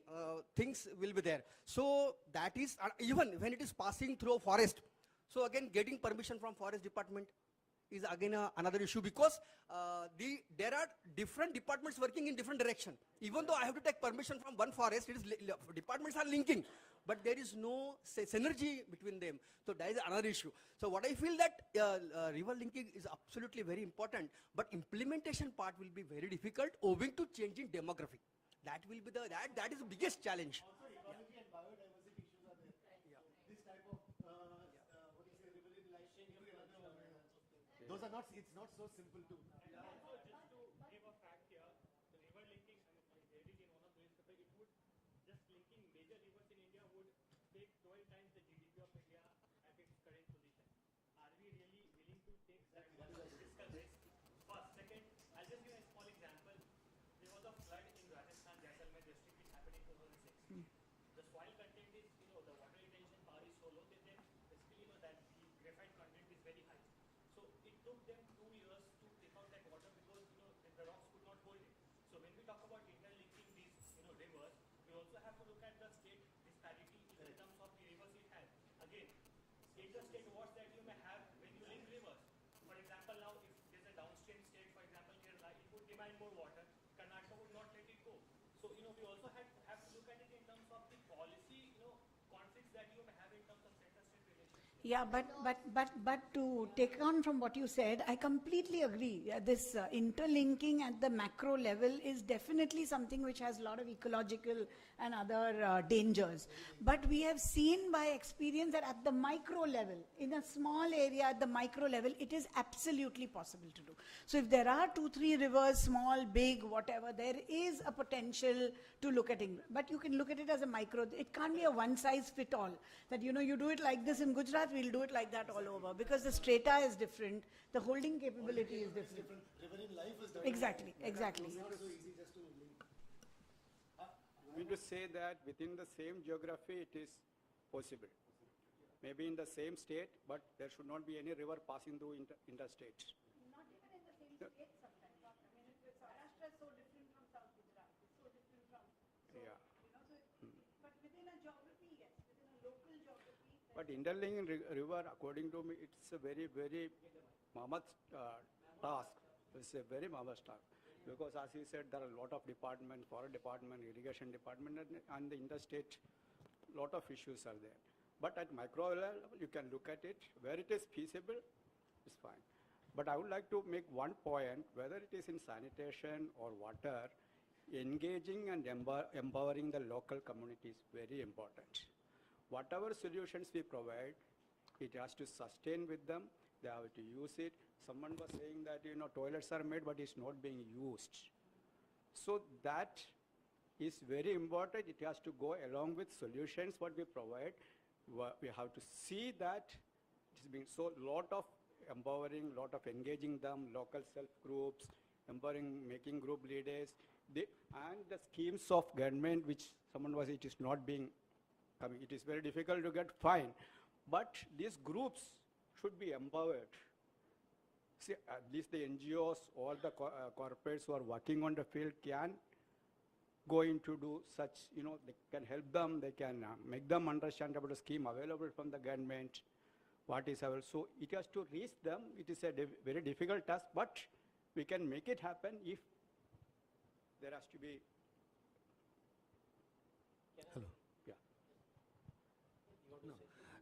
things will be there. So that is, even when it is passing through a forest, so again getting permission from forest department is again another issue, because there are different departments working in different direction. Even though I have to take permission from one forest, departments are linking, but there is no synergy between them. So that is another issue. So what I feel that river linking is absolutely very important, but implementation part will be very difficult owing to changing demography. That will be that is the biggest challenge. Also, ecology and biodiversity issues are there. Yeah. This type of riverine life change will be another one. Those are not. It's not so simple to. Also, just to give a fact here, the river linking, I read it in one of the newspapers, it would, just linking major rivers in India would take 12 times the GDP of India at its current position. Are we really willing to take that fiscal risk? First. Second, I'll just give a small example. There was a flood in Rajasthan, Jaisalmer district, which happened in 2006. The soil content is, the water retention power is so low that then basically, that the graphite content is very high. So it took them 2 years to take out that water because the rocks could not hold it. So when we talk about interlinking these rivers, we also have to look at the state disparity in terms of the rivers it has. Again, state to state wars that you may have when you link rivers. For example, now if there's a downstream state, for example Kerala, it would demand more water. Karnataka would not let it go. So we also have to look at it in terms of the policy conflicts that you may have in terms of center-state relations. Yeah, but to take on from what you said, I completely agree. This interlinking at the macro level is definitely something which has a lot of ecological and other dangers. But we have seen by experience that at the micro level, in a small area at the micro level, it is absolutely possible to do. So if there are 2-3 rivers, small, big, whatever, there is a potential to look at it. But you can look at it as a micro. It can't be a one-size-fit-all. That, you do it like this in Gujarat, we'll do it like that all over, because the strata is different, the holding capability is different. Riverine life is different. Exactly. It's not so easy just to link. I mean to say that within the same geography it is possible. Maybe in the same state, but there should not be any river passing through interstate. Not even in the same state sometimes. I mean, Saurashtra is so different from South Gujarat. It's so different from. Yeah. But within a geography, yes, within a local geography. But interlinking river, according to me, it's a very, very mammoth task. It's a very mammoth task. Because as you said, there are a lot of departments, forest department, irrigation department, and the interstate, lot of issues are there. But at micro level, you can look at it. Where it is feasible, it's fine. But I would like to make one point, whether it is in sanitation or water, engaging and empowering the local community is very important. Whatever solutions we provide, it has to sustain with them. They have to use it. Someone was saying that, toilets are made, but it's not being used. So that is very important. It has to go along with solutions what we provide. we have to see that it is being so lot of empowering, lot of engaging them, local self groups, empowering, making group leaders, and the schemes of government which someone was, it is not being coming. It is very difficult to get fine, but these groups should be empowered. See, at least the NGOs or the corporates who are working on the field can go into do such, they can help them, they can make them understand about the scheme available from the government, what is available. So it has to reach them. It is a very difficult task, but we can make it happen if there has to be. Hello. Yeah.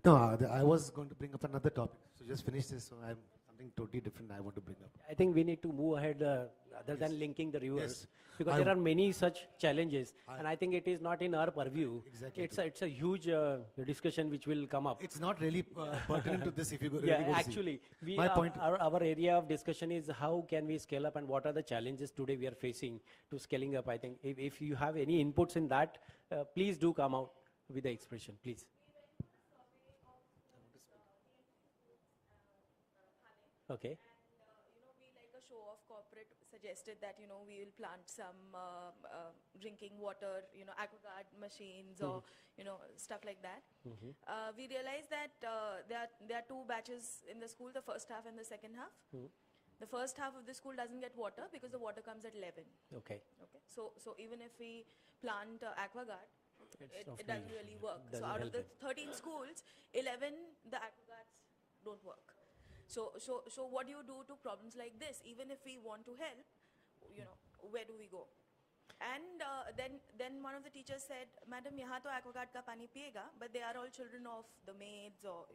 No, I was going to bring up another topic. So just finish this. So I'm something totally different I want to bring up. I think we need to move ahead rather than linking the rivers, Yes. because there are many such challenges, and I think it is not in our purview. Exactly. It's a huge discussion which will come up. It's not really pertinent to this if you go. Yeah, really go to see. actually, My point. our area of discussion is how can we scale up and what are the challenges today we are facing to scaling up. I think if you have any inputs in that, please do come out with the expression, please. Okay. We like a show of corporate suggested that, we will plant some drinking water, aquaguard machines or, stuff like that. We realized that there are two batches in the school, the first half and the second half. The first half of the school doesn't get water because the water comes at 11. Okay. Okay. So even if we plant aquaguard, it of doesn't no really work. So doesn't out of help the 13 schools, 11 the aquaguards don't work. So what do you do to problems like this? Even if we want to help, where do we go? And then one of the teachers said, "Madam, यहाँ तो aquaguard का पानी पिएगा, but they are all children of the maids or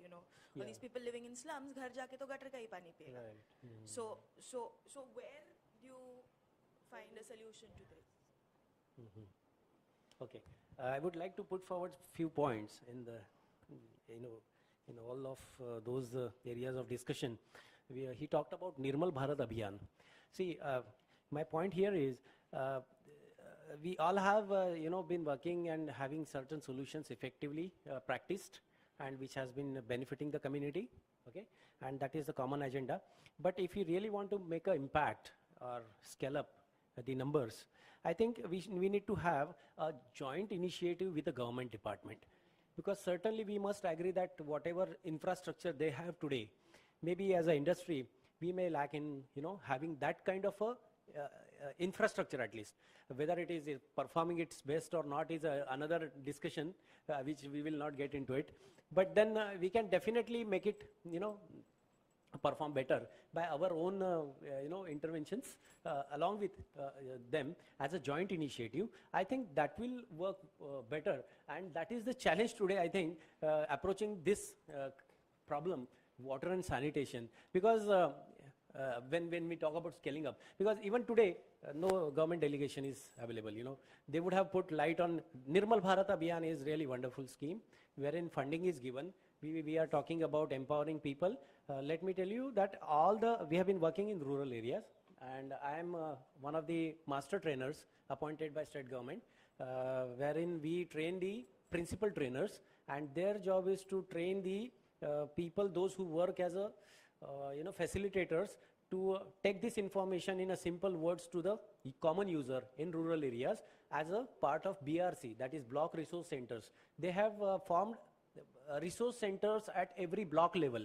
or these people living in slums. घर जाके तो gutter का ही पानी पिएगा." Right. So where do you find a solution to this? Okay. I would like to put forward few points in the, in all of those areas of discussion. He talked about Nirmal Bharat Abhiyan. See, my point here is we all have, been working and having certain solutions effectively practiced and which has been benefiting the community, okay? And that is the common agenda. But if you really want to make an impact or scale up the numbers, I think we need to have a joint initiative with the government department. Because certainly we must agree that whatever infrastructure they have today, maybe as an industry, we may lack in, having that kind of a infrastructure at least. Whether it is performing its best or not is another discussion, which we will not get into it. But then we can definitely make it, perform better by our own, interventions along with them as a joint initiative. I think that will work better, and that is the challenge today, I think, approaching this problem, water and sanitation, because when we talk about scaling up, because even today, no government delegation is available, They would have put light on Nirmal Bharat Abhiyan is really wonderful scheme, wherein funding is given. We are talking about empowering people. Let me tell you that we have been working in rural areas, and I am one of the master trainers appointed by state government, wherein we train the principal trainers, and their job is to train the people, those who work as a, facilitators, to take this information in a simple words to the common user in rural areas as a part of BRC, that is Block Resource Centers. They have formed resource centers at every block level,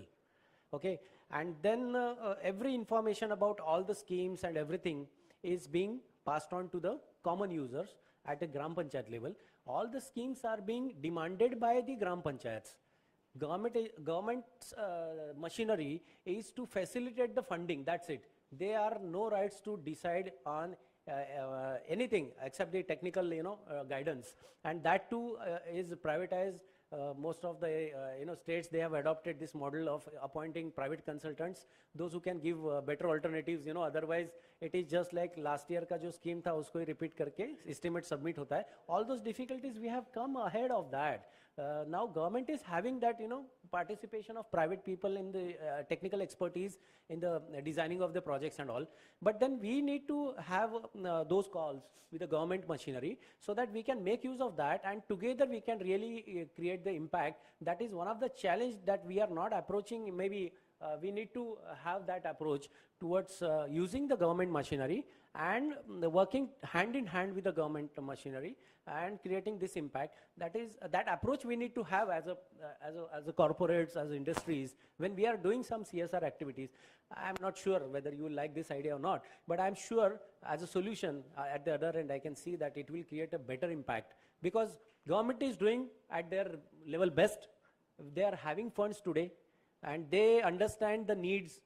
okay? And then every information about all the schemes and everything is being passed on to the common users at a Gram Panchayat level. All the schemes are being demanded by the Gram Panchayats. Government's machinery is to facilitate the funding, that's it. They are no rights to decide on anything except the technical, guidance. And that too is privatized. Most of the states, they have adopted this model of appointing private consultants, those who can give better alternatives, otherwise it is just like last year ka jo scheme tha usko hi repeat karke estimate submit hota hai. All those difficulties, we have come ahead of that. Now government is having that participation of private people in the technical expertise in the designing of the projects and all. But then we need to have those calls with the government machinery so that we can make use of that, and together we can really create the impact. That is one of the challenge that we are not approaching. Maybe we need to have that approach towards using the government machinery and working hand in hand with the government machinery and creating this impact. That is that approach we need to have as a corporates, as industries, when we are doing some CSR activities. I'm not sure whether you like this idea or not, but I'm sure as a solution at the other end, I can see that it will create a better impact, because government is doing at their level best. They are having funds today, and they understand the needs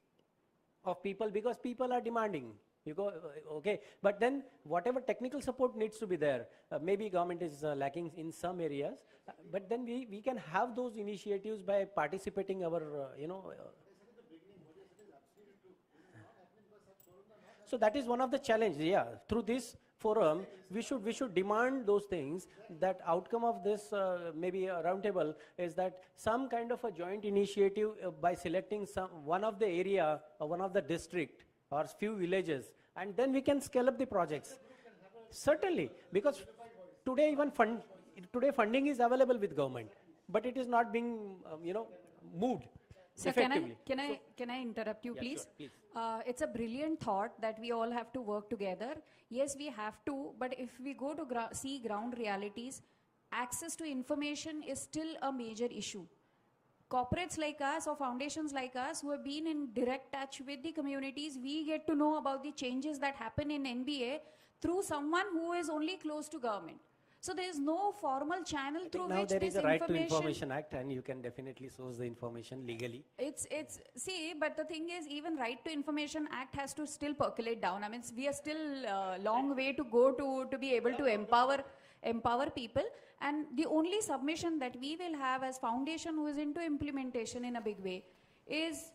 of people, because people are demanding. You go, okay, but then whatever technical support needs to be there, maybe government is lacking in some areas, but then we can have those initiatives by participating our, so that is one of the challenges. Yeah, through this forum, we should demand those things. That outcome of this maybe a roundtable is that some kind of a joint initiative by selecting one of the area or one of the district or few villages, and then we can scale up the projects. Certainly, because today even funding is available with government, but it is not being moved. So can I interrupt you, Yeah, please? sure, please. It's a brilliant thought that we all have to work together. Yes, we have to, but if we go to see ground realities, access to information is still a major issue. Corporates like us or foundations like us who have been in direct touch with the communities, we get to know about the changes that happen in NBA through someone who is only close to government. So there is no formal channel through Now which there this is a Right to information... Information Act, and you can definitely source the information legally. See, but the thing is, even Right to Information Act has to still percolate down. I mean, we are still a long way to go to be able to empower people. And the only submission that we will have as foundation who is into implementation in a big way is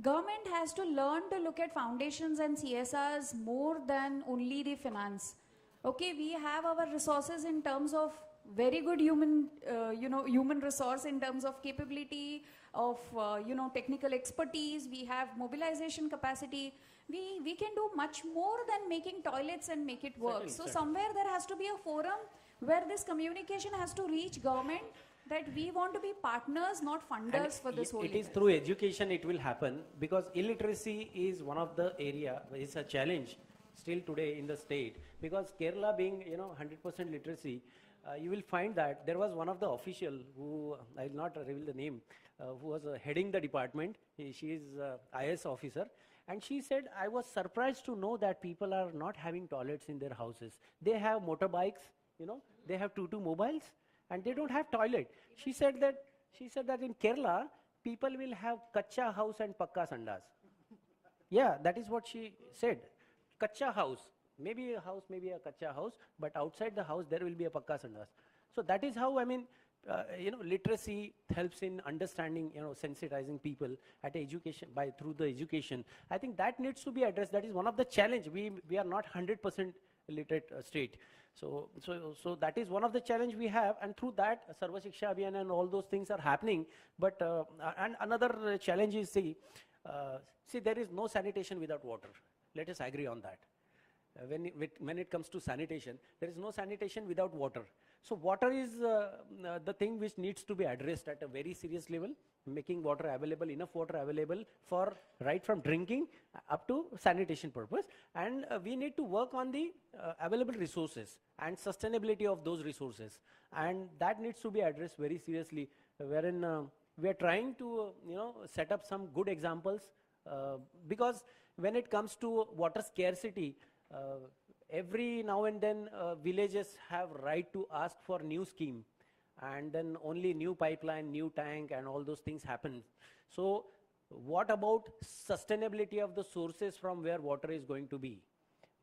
government has to learn to look at foundations and CSRs more than only the finance. Okay, we have our resources in terms of very good human resource in terms of capability, of, technical expertise. We have mobilization capacity. We can do much more than making toilets and make it work. Certainly, So certainly. somewhere there has to be a forum where this communication has to reach government that we want to be partners, not funders for this whole It is event. through education it will happen, because illiteracy is one of the area, it's a challenge still today in the state, because Kerala being 100% literacy, you will find that there was one of the official who, I will not reveal the name, who was heading the department. She is IS officer, and she said, I was surprised to know that people are not having toilets in their houses. They have motorbikes, they have two mobiles, and they don't have toilet. She said that in Kerala, people will have kacha house and pakka sandas. Yeah, that is what she said. Kacha house, maybe a house, maybe a kacha house, but outside the house there will be a pakka sandas. So that is how, literacy helps in understanding, sensitizing people at education, through the education. I think that needs to be addressed. That is one of the challenge. We are not 100% literate state. So that is one of the challenge we have, and through that Sarva Shiksha Abhiyan and all those things are happening. But and another challenge is, see, there is no sanitation without water. Let us agree on that. When it comes to sanitation, there is no sanitation without water. So water is the thing which needs to be addressed at a very serious level, making water available, enough water available for right from drinking up to sanitation purpose. And we need to work on the available resources and sustainability of those resources. And that needs to be addressed very seriously, wherein we are trying to set up some good examples, because when it comes to water scarcity, every now and then villages have right to ask for new scheme, and then only new pipeline, new tank and all those things happen. So what about sustainability of the sources from where water is going to be?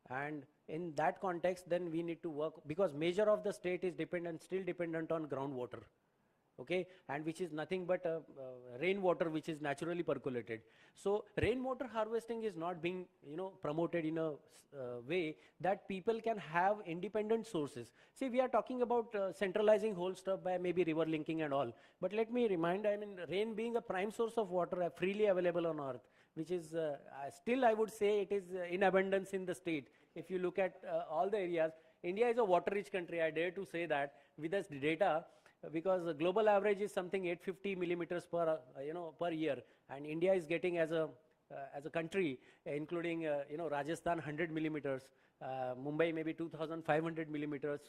And in that context, then we need to work, because major of the state is still dependent on groundwater. okay, and which is nothing but rainwater which is naturally percolated. So rainwater harvesting is not being, promoted in a way that people can have independent sources. See, we are talking about centralizing whole stuff by maybe river linking and all, but let me remind, rain being a prime source of water freely available on earth, which is still, I would say, it is in abundance in the state. If you look at all the areas, India is a water-rich country, I dare to say that with this data, because the global average is something 850 millimeters per, per year, and India is getting as a country, including, Rajasthan 100 millimeters, Mumbai maybe 2,500 millimeters,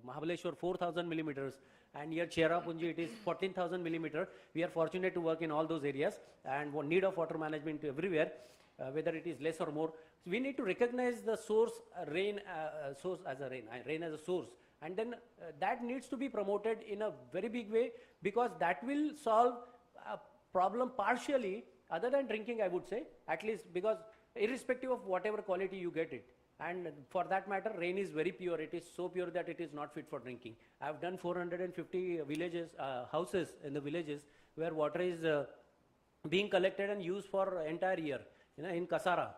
Mahabaleshwar 4,000 millimeters, and here Cherrapunji it is 14,000 millimeters. We are fortunate to work in all those areas, and need of water management everywhere, whether it is less or more. So we need to recognize the source, rain as a source, and then that needs to be promoted in a very big way, because that will solve a problem partially, other than drinking, I would say, at least, because irrespective of whatever quality you get it. And for that matter, rain is very pure. It is so pure that it is not fit for drinking. I have done 450 villages, houses in the villages where water is being collected and used for entire year, in Kasara.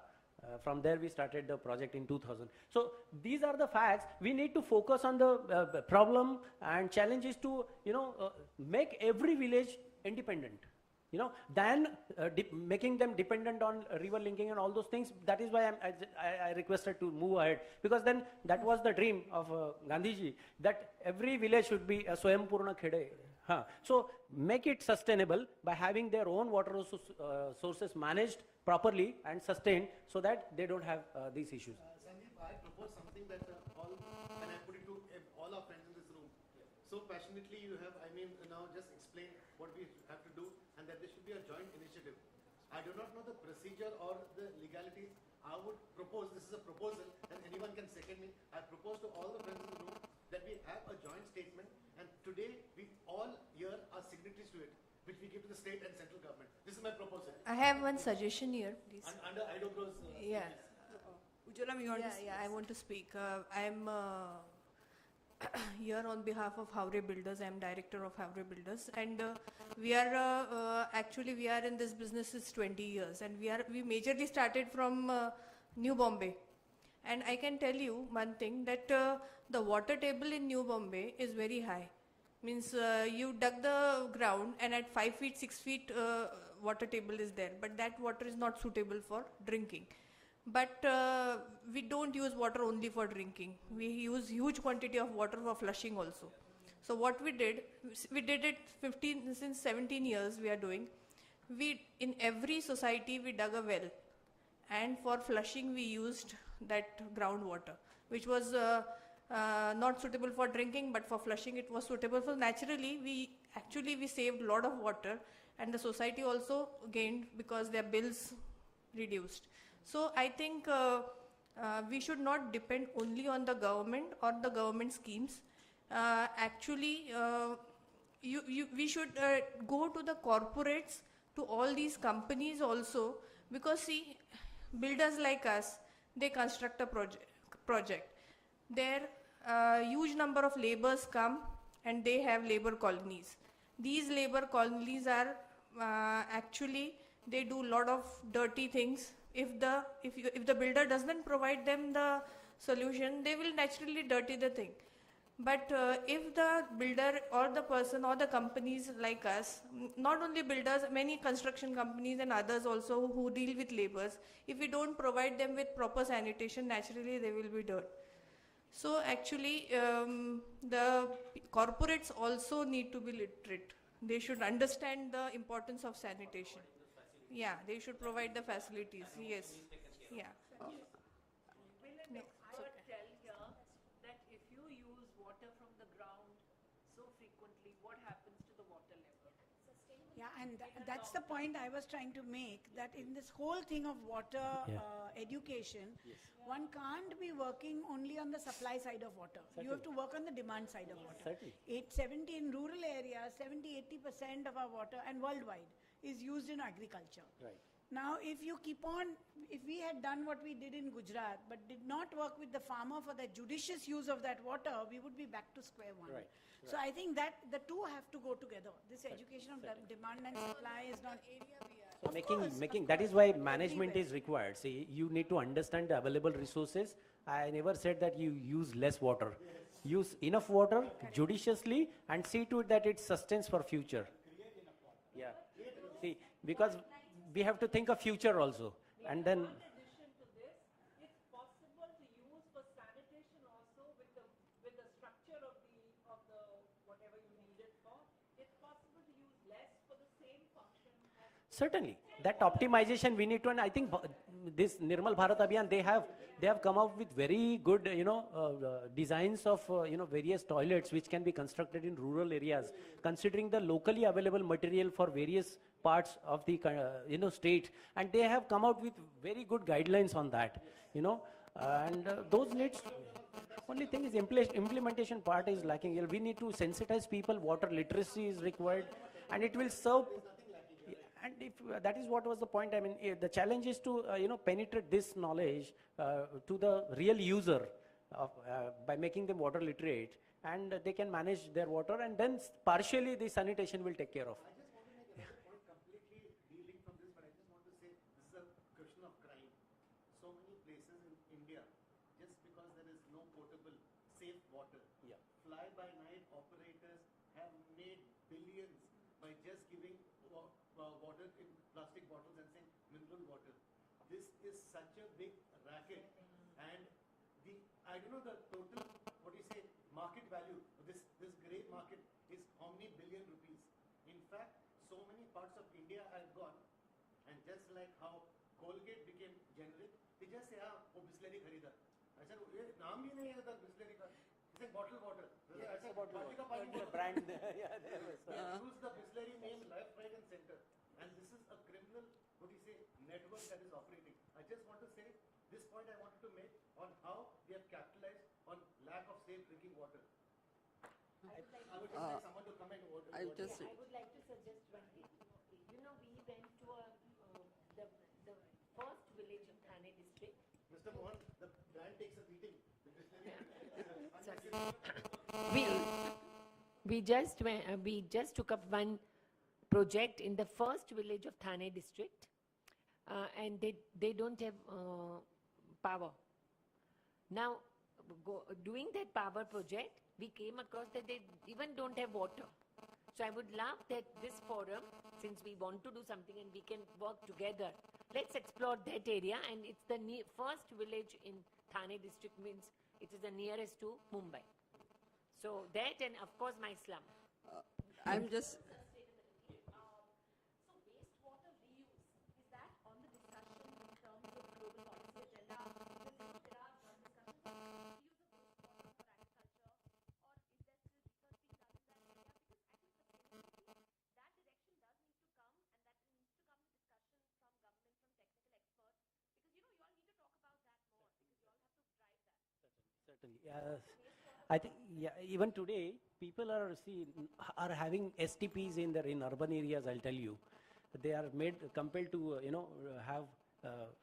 From there we started the project in 2000. So these are the facts. We need to focus on the problem, and challenge is to, make every village independent. Than making them dependent on river linking and all those things. That is why I requested to move ahead, because then that was the dream of Gandhiji, that every village should be a Swayam-purna Khede. So make it sustainable by having their own water sources managed properly and sustained, so that they don't have these issues. Sanjeev, I propose something that and I put it to all our friends in this room. So passionately you have, now just explain what we have to do, and that there should be a joint initiative. I do not know the procedure or the legalities. I would propose, this is a proposal, and anyone can second me. I propose to all the friends in the room that we have a joint statement, and today we all here are signatories to it, which we give to the state and central government. This is my proposal. I have one suggestion here, please. Under IDOGRO's... Yeah. Ujjwalam, you want to speak? I want to speak. I'm here on behalf of Havre Builders. I'm director of Havre Builders, and we are actually we are in this business since 20 years, and we majorly started from New Bombay. And I can tell you one thing, that the water table in New Bombay is very high. Means you dug the ground, and at 5 feet, 6 feet water table is there, but that water is not suitable for drinking. But we don't use water only for drinking. We use huge quantity of water for flushing also. So what we did it since 17 years we are doing. In every society we dug a well, and for flushing we used that groundwater, which was not suitable for drinking, but for flushing it was suitable. So naturally we saved a lot of water, and the society also gained because their bills reduced. So I think we should not depend only on the government or the government schemes. We should go to the corporates, to all these companies also, because see, builders like us, they construct a project. There huge number of laborers come, and they have labor colonies. These labor colonies are actually, they do a lot of dirty things. If the builder doesn't provide them the solution, they will naturally dirty the thing. But if the builder or the person or the companies like us, not only builders, many construction companies and others also who deal with laborers, if we don't provide them with proper sanitation, naturally they will be dirt. So actually the corporates also need to be literate. They should understand the importance of sanitation. Yeah, they should provide the facilities. Yes. Yeah. I would tell here that if you use water from the ground so frequently, what happens to the water level? Yeah, and that's the point I was trying to make, that in this whole thing of water education, one can't be working only on the supply side of water. You have to work on the demand side of water. In rural areas, 70-80% of our water, and worldwide, is used in agriculture. Right. Now, if you keep on, if we had done what we did in Gujarat, but did not work with the farmer for the judicious use of that water, we would be back to square one. Right, So I think that the two have to go together. This education of demand and supply is not. So making that is why management is required. See, you need to understand the available resources. I never said that you use less water. Use enough water judiciously and see to it that it sustains for future. Yeah. See, because we have to think of future also. And then certainly, that optimization we need to, and I think this Nirmal Bharat Abhiyan, they have come up with very good, designs of, various toilets which can be constructed in rural areas, considering the locally available material for various parts of the, state, and they have come out with very good guidelines on that, and those needs. Only thing is implementation part is lacking. We need to sensitize people. Water literacy is required, and it will serve. And if that is what was the point, I mean, the challenge is to, penetrate this knowledge to the real user of, by making them water literate, and they can manage their water, and then partially the sanitation will take care of. I just want to make a point completely dealing from this, but I just want to say this is a question of crime. So many places in India, just because there is no potable, safe water, fly-by-night operators have made billions by just giving water in plastic bottles and saying mineral water. This is such a big racket, and I don't know the total, what do you say, market value of this grey market is how many billion rupees. In fact, so many parts of India have gone, and just like how Colgate became generic, they just say, वो बिस्लरी खरीदा. I said, ये नाम भी नहीं है था बिस्लरी का. It's like bottled water. Yeah, I said, bottle का पानी the brand. Yeah, there was. Use the Bisleri name left, right, and center. And this is a criminal, what do you say, network that is operating. I just want to say, this point I wanted to make on how we have capitalized on lack of safe drinking water. I would just like someone to comment. I would like to suggest one thing. We went to the first village of Thane district. Mr. Mohan, the brand takes a beating. We just took up one project in the first village of Thane district, and they don't have power. Now, doing that power project, we came across that they even don't have water. So I would love that this forum, since we want to do something and we can work together, let's explore that area. And it's the first village in Thane district, means it is the nearest to Mumbai. So that, and of course my slum. I'm just. Certainly. I think even today people are having STPs in urban areas. I'll tell you, they are compelled to have.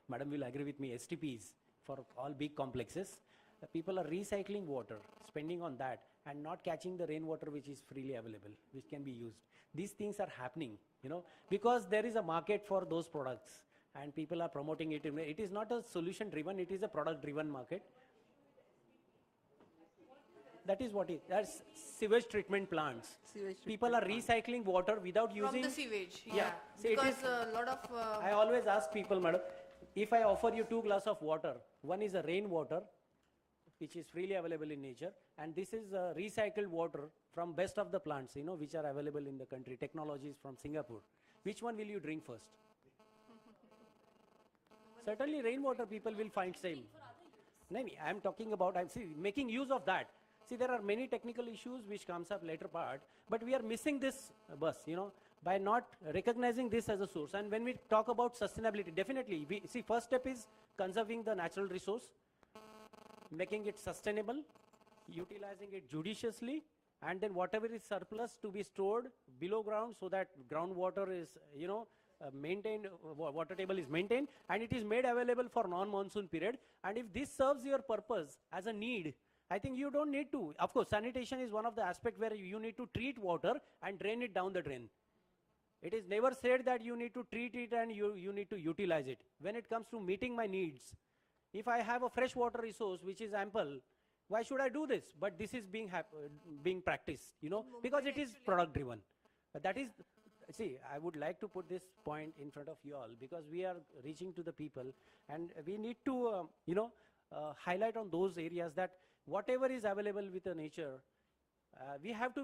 Madam will agree with me. STPs for all big complexes. People are recycling water, spending on that, and not catching the rainwater which is freely available, which can be used. These things are happening, because there is a market for those products, and people are promoting it. It is not a solution-driven; it is a product-driven market. That is what that's sewage treatment plants. People are recycling water without using. From the sewage, See, because a lot of. I always ask people, madam, if I offer you 2 glasses of water, one is a rainwater, which is freely available in nature, and this is recycled water from best of the plants, which are available in the country, technologies from Singapore. Which one will you drink first? Certainly rainwater people will find same. No, I am talking about, making use of that. See, there are many technical issues which comes up later part, but we are missing this bus, by not recognizing this as a source. And when we talk about sustainability, definitely, first step is conserving the natural resource, making it sustainable, utilizing it judiciously, and then whatever is surplus to be stored below ground so that groundwater is, water table is maintained, and it is made available for non-monsoon period. And if this serves your purpose as a need, I think you don't need to. Of course, sanitation is one of the aspects where you need to treat water and drain it down the drain. It is never said that you need to treat it and you need to utilize it. When it comes to meeting my needs, if I have a fresh water resource which is ample, why should I do this? But this is being practiced, you know, because it is product driven. That is, see, I would like to put this point in front of you all, because we are reaching to the people, and we need to, highlight on those areas that whatever is available with the nature, we have to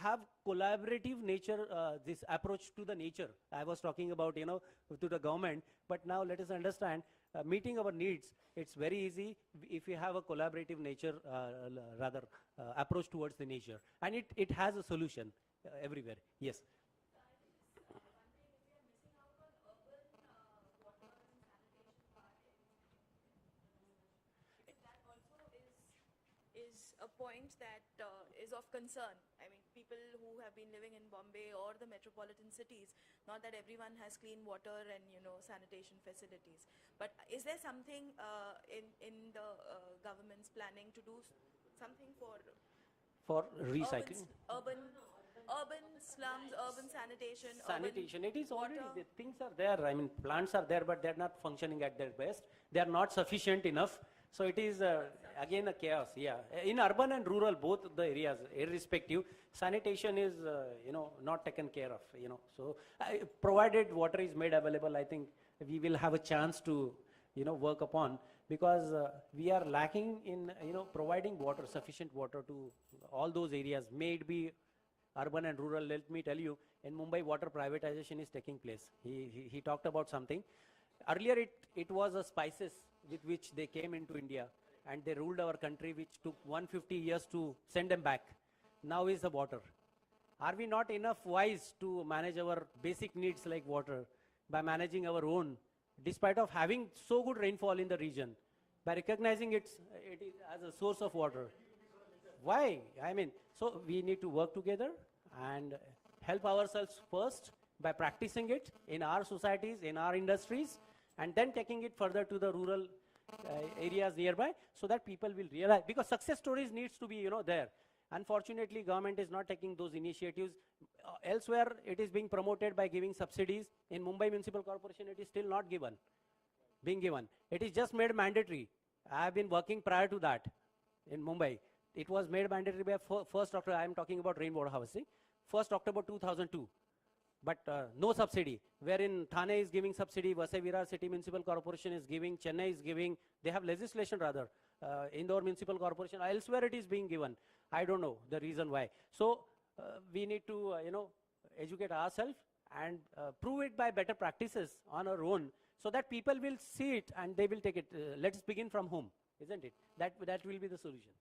have collaborative nature, this approach to the nature. I was talking about, to the government, but now let us understand, meeting our needs, it's very easy if we have a collaborative nature, approach towards the nature. And it has a solution everywhere. Yes. Is a point that is of concern. I mean, people who have been living in Bombay or the metropolitan cities, not that everyone has clean water and sanitation facilities, but is there something in the government's planning to do something for recycling? Urban slums, urban sanitation. Sanitation, urban it is already, water. the things are there. I mean, plants are there, but they're not functioning at their best. They are not sufficient enough. So it is again a chaos. Yeah, in urban and rural, both the areas, irrespective, sanitation is not taken care of. So provided water is made available, I think we will have a chance to work upon, because we are lacking in providing water, sufficient water to all those areas. May it be urban and rural. Let me tell you, in Mumbai, water privatization is taking place. He talked about something. Earlier, it was a spices with which they came into India, and they ruled our country, which took 150 years to send them back. Now is the water. Are we not enough wise to manage our basic needs like water by managing our own, despite of having so good rainfall in the region, by recognizing it as a source of water? Why? I mean, so we need to work together and help ourselves first by practicing it in our societies, in our industries, and then taking it further to the rural areas nearby, so that people will realize, because success stories needs to be there. Unfortunately, government is not taking those initiatives. Elsewhere, it is being promoted by giving subsidies. In Mumbai Municipal Corporation, it is still not being given. It is just made mandatory. I have been working prior to that in Mumbai. It was made mandatory by 1st October. I am talking about rainwater harvesting. 1st October 2002. But no subsidy. Wherein Thane is giving subsidy, Vasai Virar City Municipal Corporation is giving, Chennai is giving. They have legislation rather. Indore Municipal Corporation, elsewhere it is being given. I don't know the reason why. So we need to, educate ourselves and prove it by better practices on our own, so that people will see it and they will take it. Let's begin from home, isn't it? That will be the solution.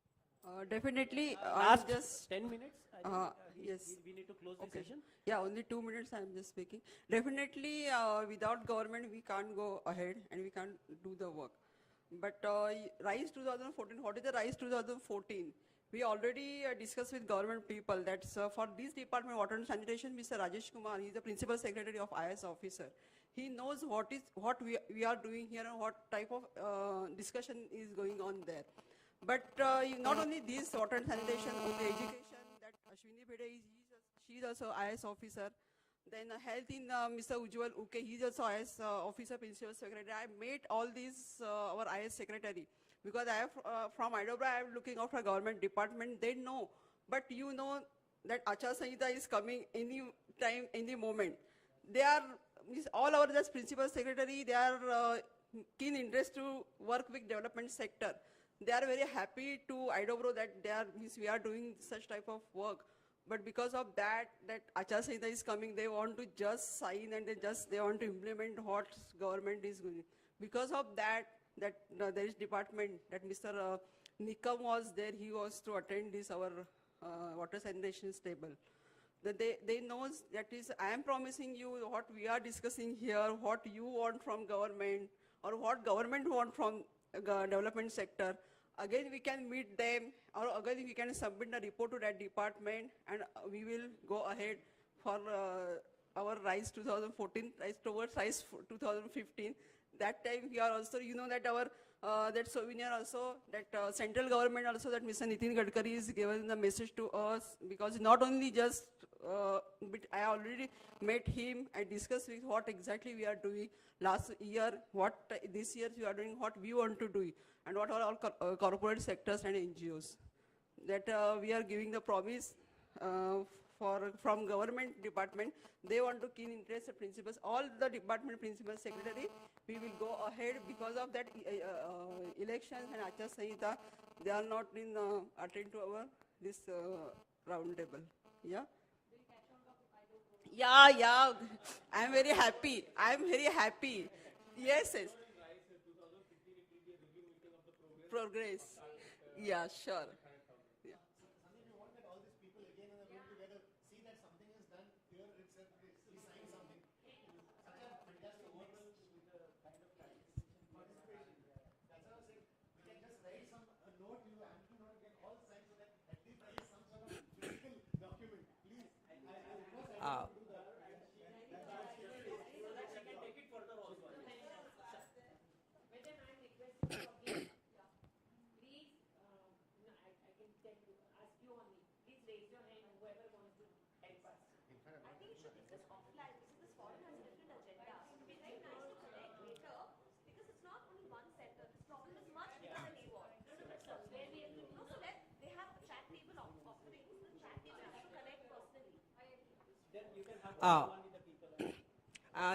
Definitely. Last just 10 minutes. Yes. We need to close the Okay. session. Yeah, only 2 minutes I am just speaking. Definitely, without government, we can't go ahead and we can't do the work. But RISE 2014, what is the RISE 2014? We already discussed with government people that for this department, water and sanitation, Mr. Rajesh Kumar, he is the principal secretary of IS officer. He knows what we are doing here and what type of discussion is going on there. But not only this water and sanitation, on the education, that Ashwini Bhede, she is also IS officer. Then health in Mr. Ujjwal Uke, he is also IS officer, principal secretary. I met all these, our IS secretary. Because I have, from Idobra, I am looking after government department, they know. But you know that Achar Sanhita is coming any time, any moment. They are, all our just principal secretary, they are keen interest to work with development sector. They are very happy to Idobro that we are doing such type of work. But because of that Achar Sanhita is coming, they want to just sign and they want to implement what government is going. Because of that there is department that Mr. Nikam was there, he was to attend this our water sanitation table. That they knows that is, I am promising you what we are discussing here, what you want from government or what government want from development sector. Again, we can meet them, or again we can submit a report to that department, and we will go ahead for our RISE 2014, RISE towards RISE 2015. That time we are also, you know, that our that souvenir also, that central government also, that Mr. Nitin Gadkari is given the message to us, because not only just, but I already met him, I discussed with what exactly we are doing last year, what this year we are doing, what we want to do, and what are all corporate sectors and NGOs. That we are giving the promise from government department. They want to keen interest the principals, all the department principal secretary, we will go ahead because of that elections and Achar Sanhita, they are not in attend to our this round table. Yeah. Yeah. I'm very happy. Yes. Progress. Yeah, sure.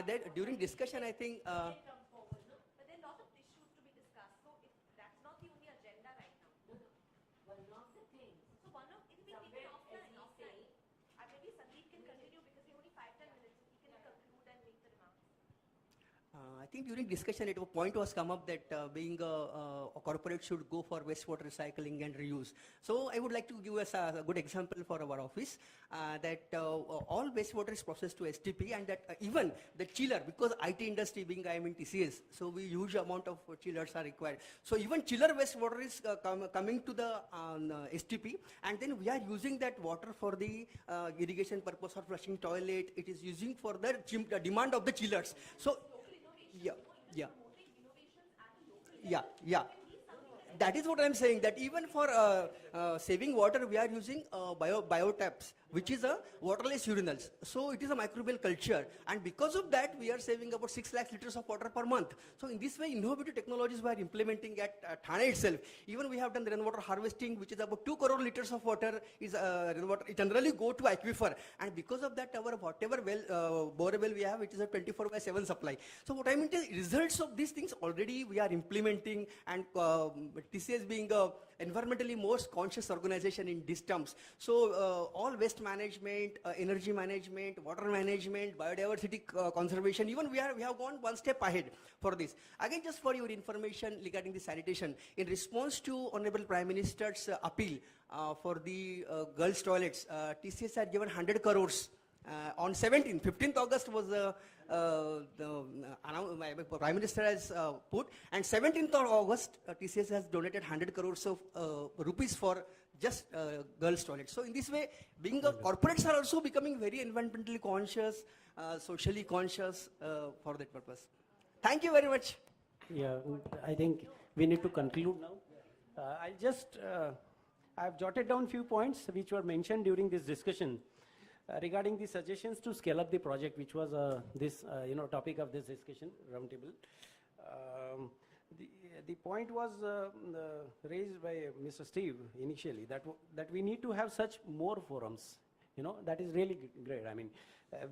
That during discussion, I think. But there are a lot of issues to be discussed. So if that's not the only agenda right now. One of the things. So one of it will be taken offline. Maybe Sandeep can continue because we have only 5-10 minutes. He can conclude and make the remarks. I think during discussion, a point was come up that being a corporate should go for wastewater recycling and reuse. So I would like to give us a good example for our office that all wastewater is processed to STP, and that even the chiller, because IT industry being I am in TCS, so we huge amount of chillers are required. So even chiller wastewater is coming to the STP, and then we are using that water for the irrigation purpose or flushing toilet. It is using for the demand of the chillers. So yeah. That is what I'm saying, that even for saving water, we are using biotaps, which is a waterless urinals. So it is a microbial culture, and because of that, we are saving about 6 lakh liters of water per month. So in this way, innovative technologies we are implementing at Thane itself. Even we have done rainwater harvesting, which is about 2 crore liters of water is rainwater. It generally go to aquifer, and because of that, our whatever bore well we have, it is a 24/7 supply. So what I mean is, results of these things already we are implementing, and TCS being a environmentally most conscious organization in these terms. So all waste management, energy management, water management, biodiversity conservation, even we have gone one step ahead for this. Again, just for your information regarding the sanitation, in response to Honorable Prime Minister's appeal for the girls' toilets, TCS had given 100 crores. On 15th August was the Prime Minister has put, and 17th of August, TCS has donated 100 crores of rupees for just girls' toilets. So in this way, being corporates are also becoming very environmentally conscious, socially conscious for that purpose. Thank you very much. Yeah, I think we need to conclude now. I'll just, I've jotted down few points which were mentioned during this discussion. Regarding the suggestions to scale up the project, which was this topic of this discussion roundtable, the point was raised by Mr. Steve initially that we need to have such more forums. That is really great. I mean,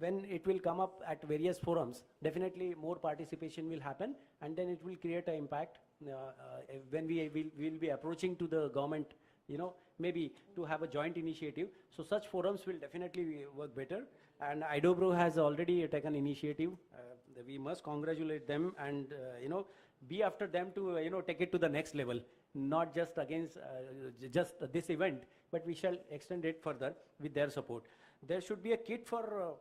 when it will come up at various forums, definitely more participation will happen, and then it will create an impact when we will be approaching to the government. Maybe to have a joint initiative. So such forums will definitely work better. And IDOBRO has already taken initiative. We must congratulate them and, be after them to, take it to the next level. Not just against just this event, but we shall extend it further with their support. There should be a kit for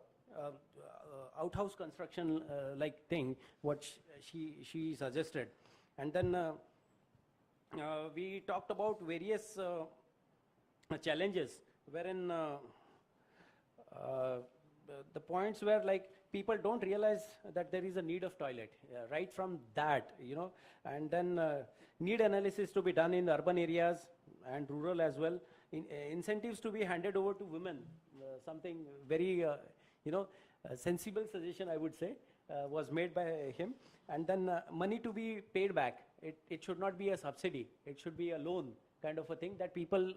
outhouse construction like thing, what she suggested. And then we talked about various challenges wherein the points where like people don't realize that there is a need of toilet, right from that, and then need analysis to be done in urban areas and rural as well. Incentives to be handed over to women, something very, sensible suggestion, I would say, was made by him. And then money to be paid back. It should not be a subsidy. It should be a loan kind of a thing that people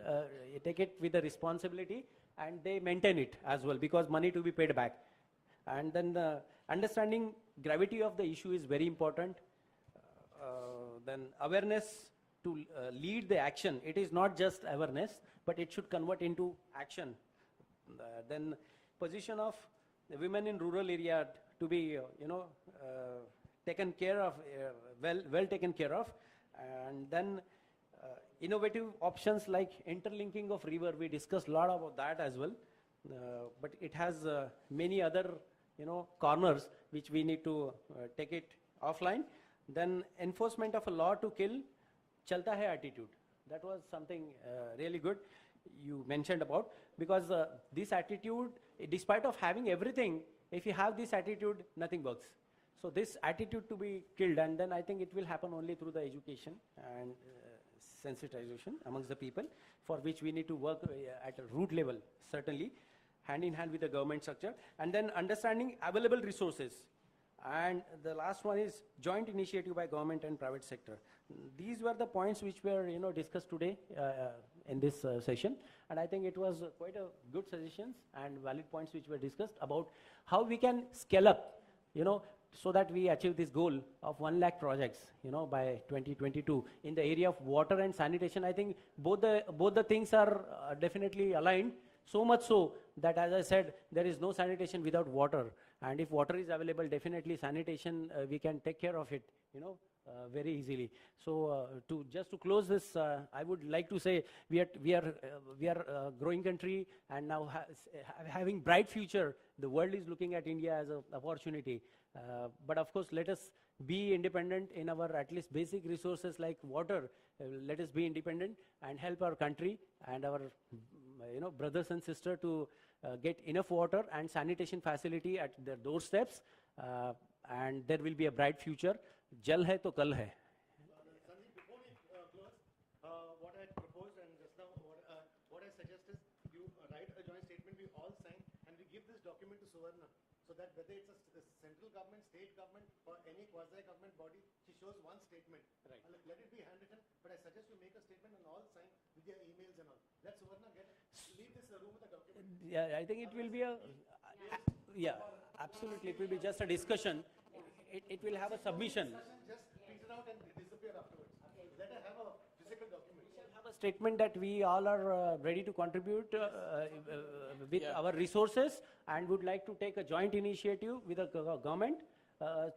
take it with the responsibility and they maintain it as well, because money to be paid back. And then understanding gravity of the issue is very important. Then awareness to lead the action. It is not just awareness, but it should convert into action. Then position of the women in rural area to be, taken care of, well taken care of. And then innovative options like interlinking of river. We discussed a lot about that as well. But it has many other, corners which we need to take it offline. Then enforcement of a law to kill, chalta hai attitude. That was something really good you mentioned about, because this attitude, despite of having everything, if you have this attitude, nothing works. So this attitude to be killed, and then I think it will happen only through the education and sensitization amongst the people, for which we need to work at a root level, certainly, hand in hand with the government structure. And then understanding available resources. And the last one is joint initiative by government and private sector. These were the points which were, discussed today in this session. And I think it was quite a good suggestions and valid points which were discussed about how we can scale up, so that we achieve this goal of 1 lakh projects, by 2022 in the area of water and sanitation. I think both the things are definitely aligned. So much so that, as I said, there is no sanitation without water. And if water is available, definitely sanitation, we can take care of it, very easily. So just to close this, I would like to say we are a growing country, and now having bright future. The world is looking at India as an opportunity. But of course, let us be independent in our at least basic resources like water. Let us be independent and help our country and our brothers and sisters to get enough water and sanitation facility at their doorsteps, and there will be a bright future. Jal hai to kal hai. Sandeep, before we close, what I proposed and just now what I suggest is you write a joint statement, we all sign, and we give this document to Suvarna, so that whether it's a central government, state government, or any quasi-government body, she shows one statement. Right. Let it be handwritten, but I suggest you make a statement and all sign with your emails and all. Let Suvarna leave this room with a document. Yeah, I think it will be yeah, absolutely. It will be just a discussion. It will have a submission. Just print it out and disappear afterwards. Let her have a physical document. We shall have a statement that we all are ready to contribute with our resources, and would like to take a joint initiative with the government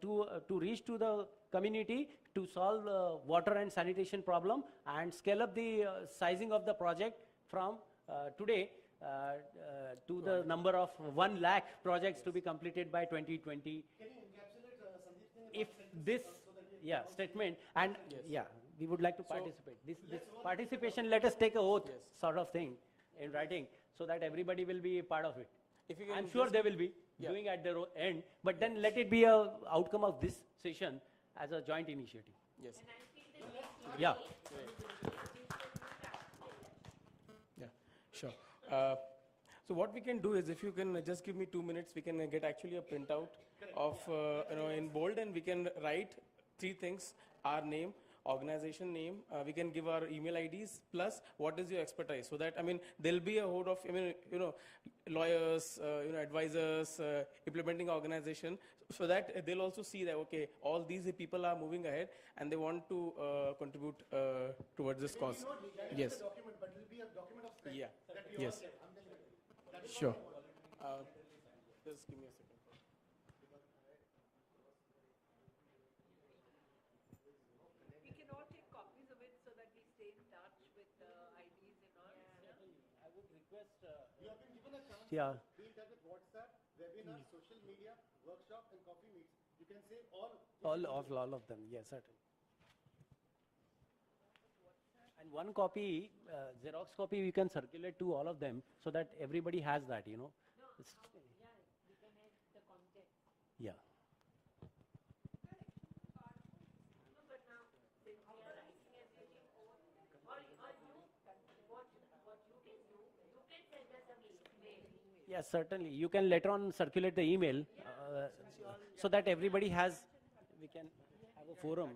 to reach to the community to solve water and sanitation problem and scale up the sizing of the project from today to the number of 1 lakh projects to be completed by 2020. Can you encapsulate Sandeep's thing? If this, statement, and we would like to participate. This participation, let us take a oath sort of thing in writing, so that everybody will be part of it. I'm sure they will be doing at their end, but then let it be a outcome of this session as a joint initiative. Yes. Yeah. Yeah, sure. So what we can do is, if you can just give me 2 minutes, we can get actually a printout of, in bold, and we can write 3 things: our name, organization name, we can give our email IDs, plus what is your expertise, so that, there'll be a horde of, lawyers, advisors, implementing organization, so that they'll also see that, okay, all these people are moving ahead and they want to contribute towards this cause. Yes. Document, but it will be a document of strength. Yeah. That we Yes. all get. I'm telling you. That is Sure. what we want. Just give me a second. We can all take copies of it so that we stay in touch with the IDs and all. I would request. You have been given a chance Yeah. to be in touch with WhatsApp, webinars, social media, workshop, and coffee meets. You can say all. All of them, yes, certainly. And one copy, Xerox copy, we can circulate to all of them, so that everybody has that, It's- Yeah. Yes, certainly. You can later on circulate the email so that everybody has, we can have a forum.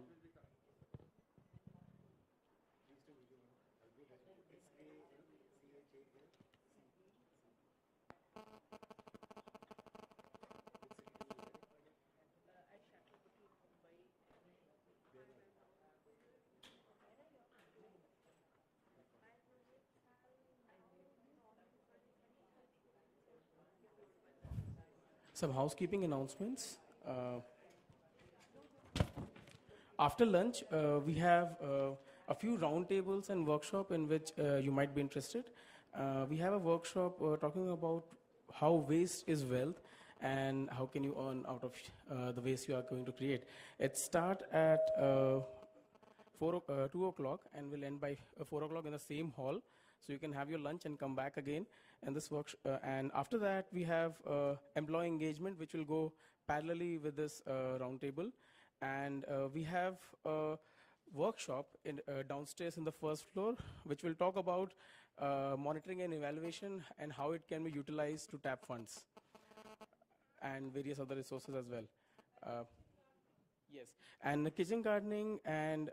Some housekeeping announcements. After lunch, we have a few roundtables and workshop in which you might be interested. We have a workshop talking about how waste is wealth and how can you earn out of the waste you are going to create. It starts at 2 o'clock and will end by 4 o'clock in the same hall. So you can have your lunch and come back again in this workshop. And after that, we have employee engagement, which will go parallelly with this roundtable. And we have a workshop downstairs in the first floor, which will talk about monitoring and evaluation and how it can be utilized to tap funds and various other resources as well. Yes, and the kitchen gardening and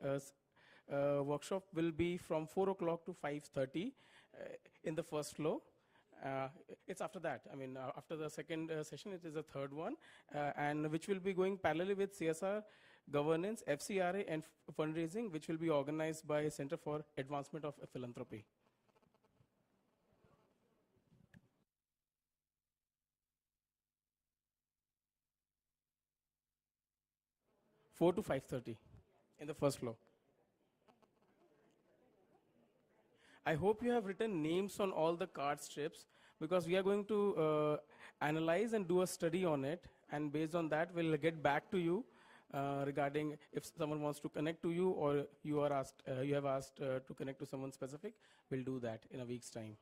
workshop will be from 4 o'clock to 5:30 in the first floor. It's after that. I mean, after the second session, it is the third one, and which will be going parallelly with CSR, governance, FCRA, and fundraising, which will be organized by Center for Advancement of Philanthropy. (4 to 5:30) in the first floor. I hope you have written names on all the card strips, because we are going to analyze and do a study on it, and based on that we'll get back to you regarding if someone wants to connect to you or you have asked to connect to someone specific. We'll do that in a week's time.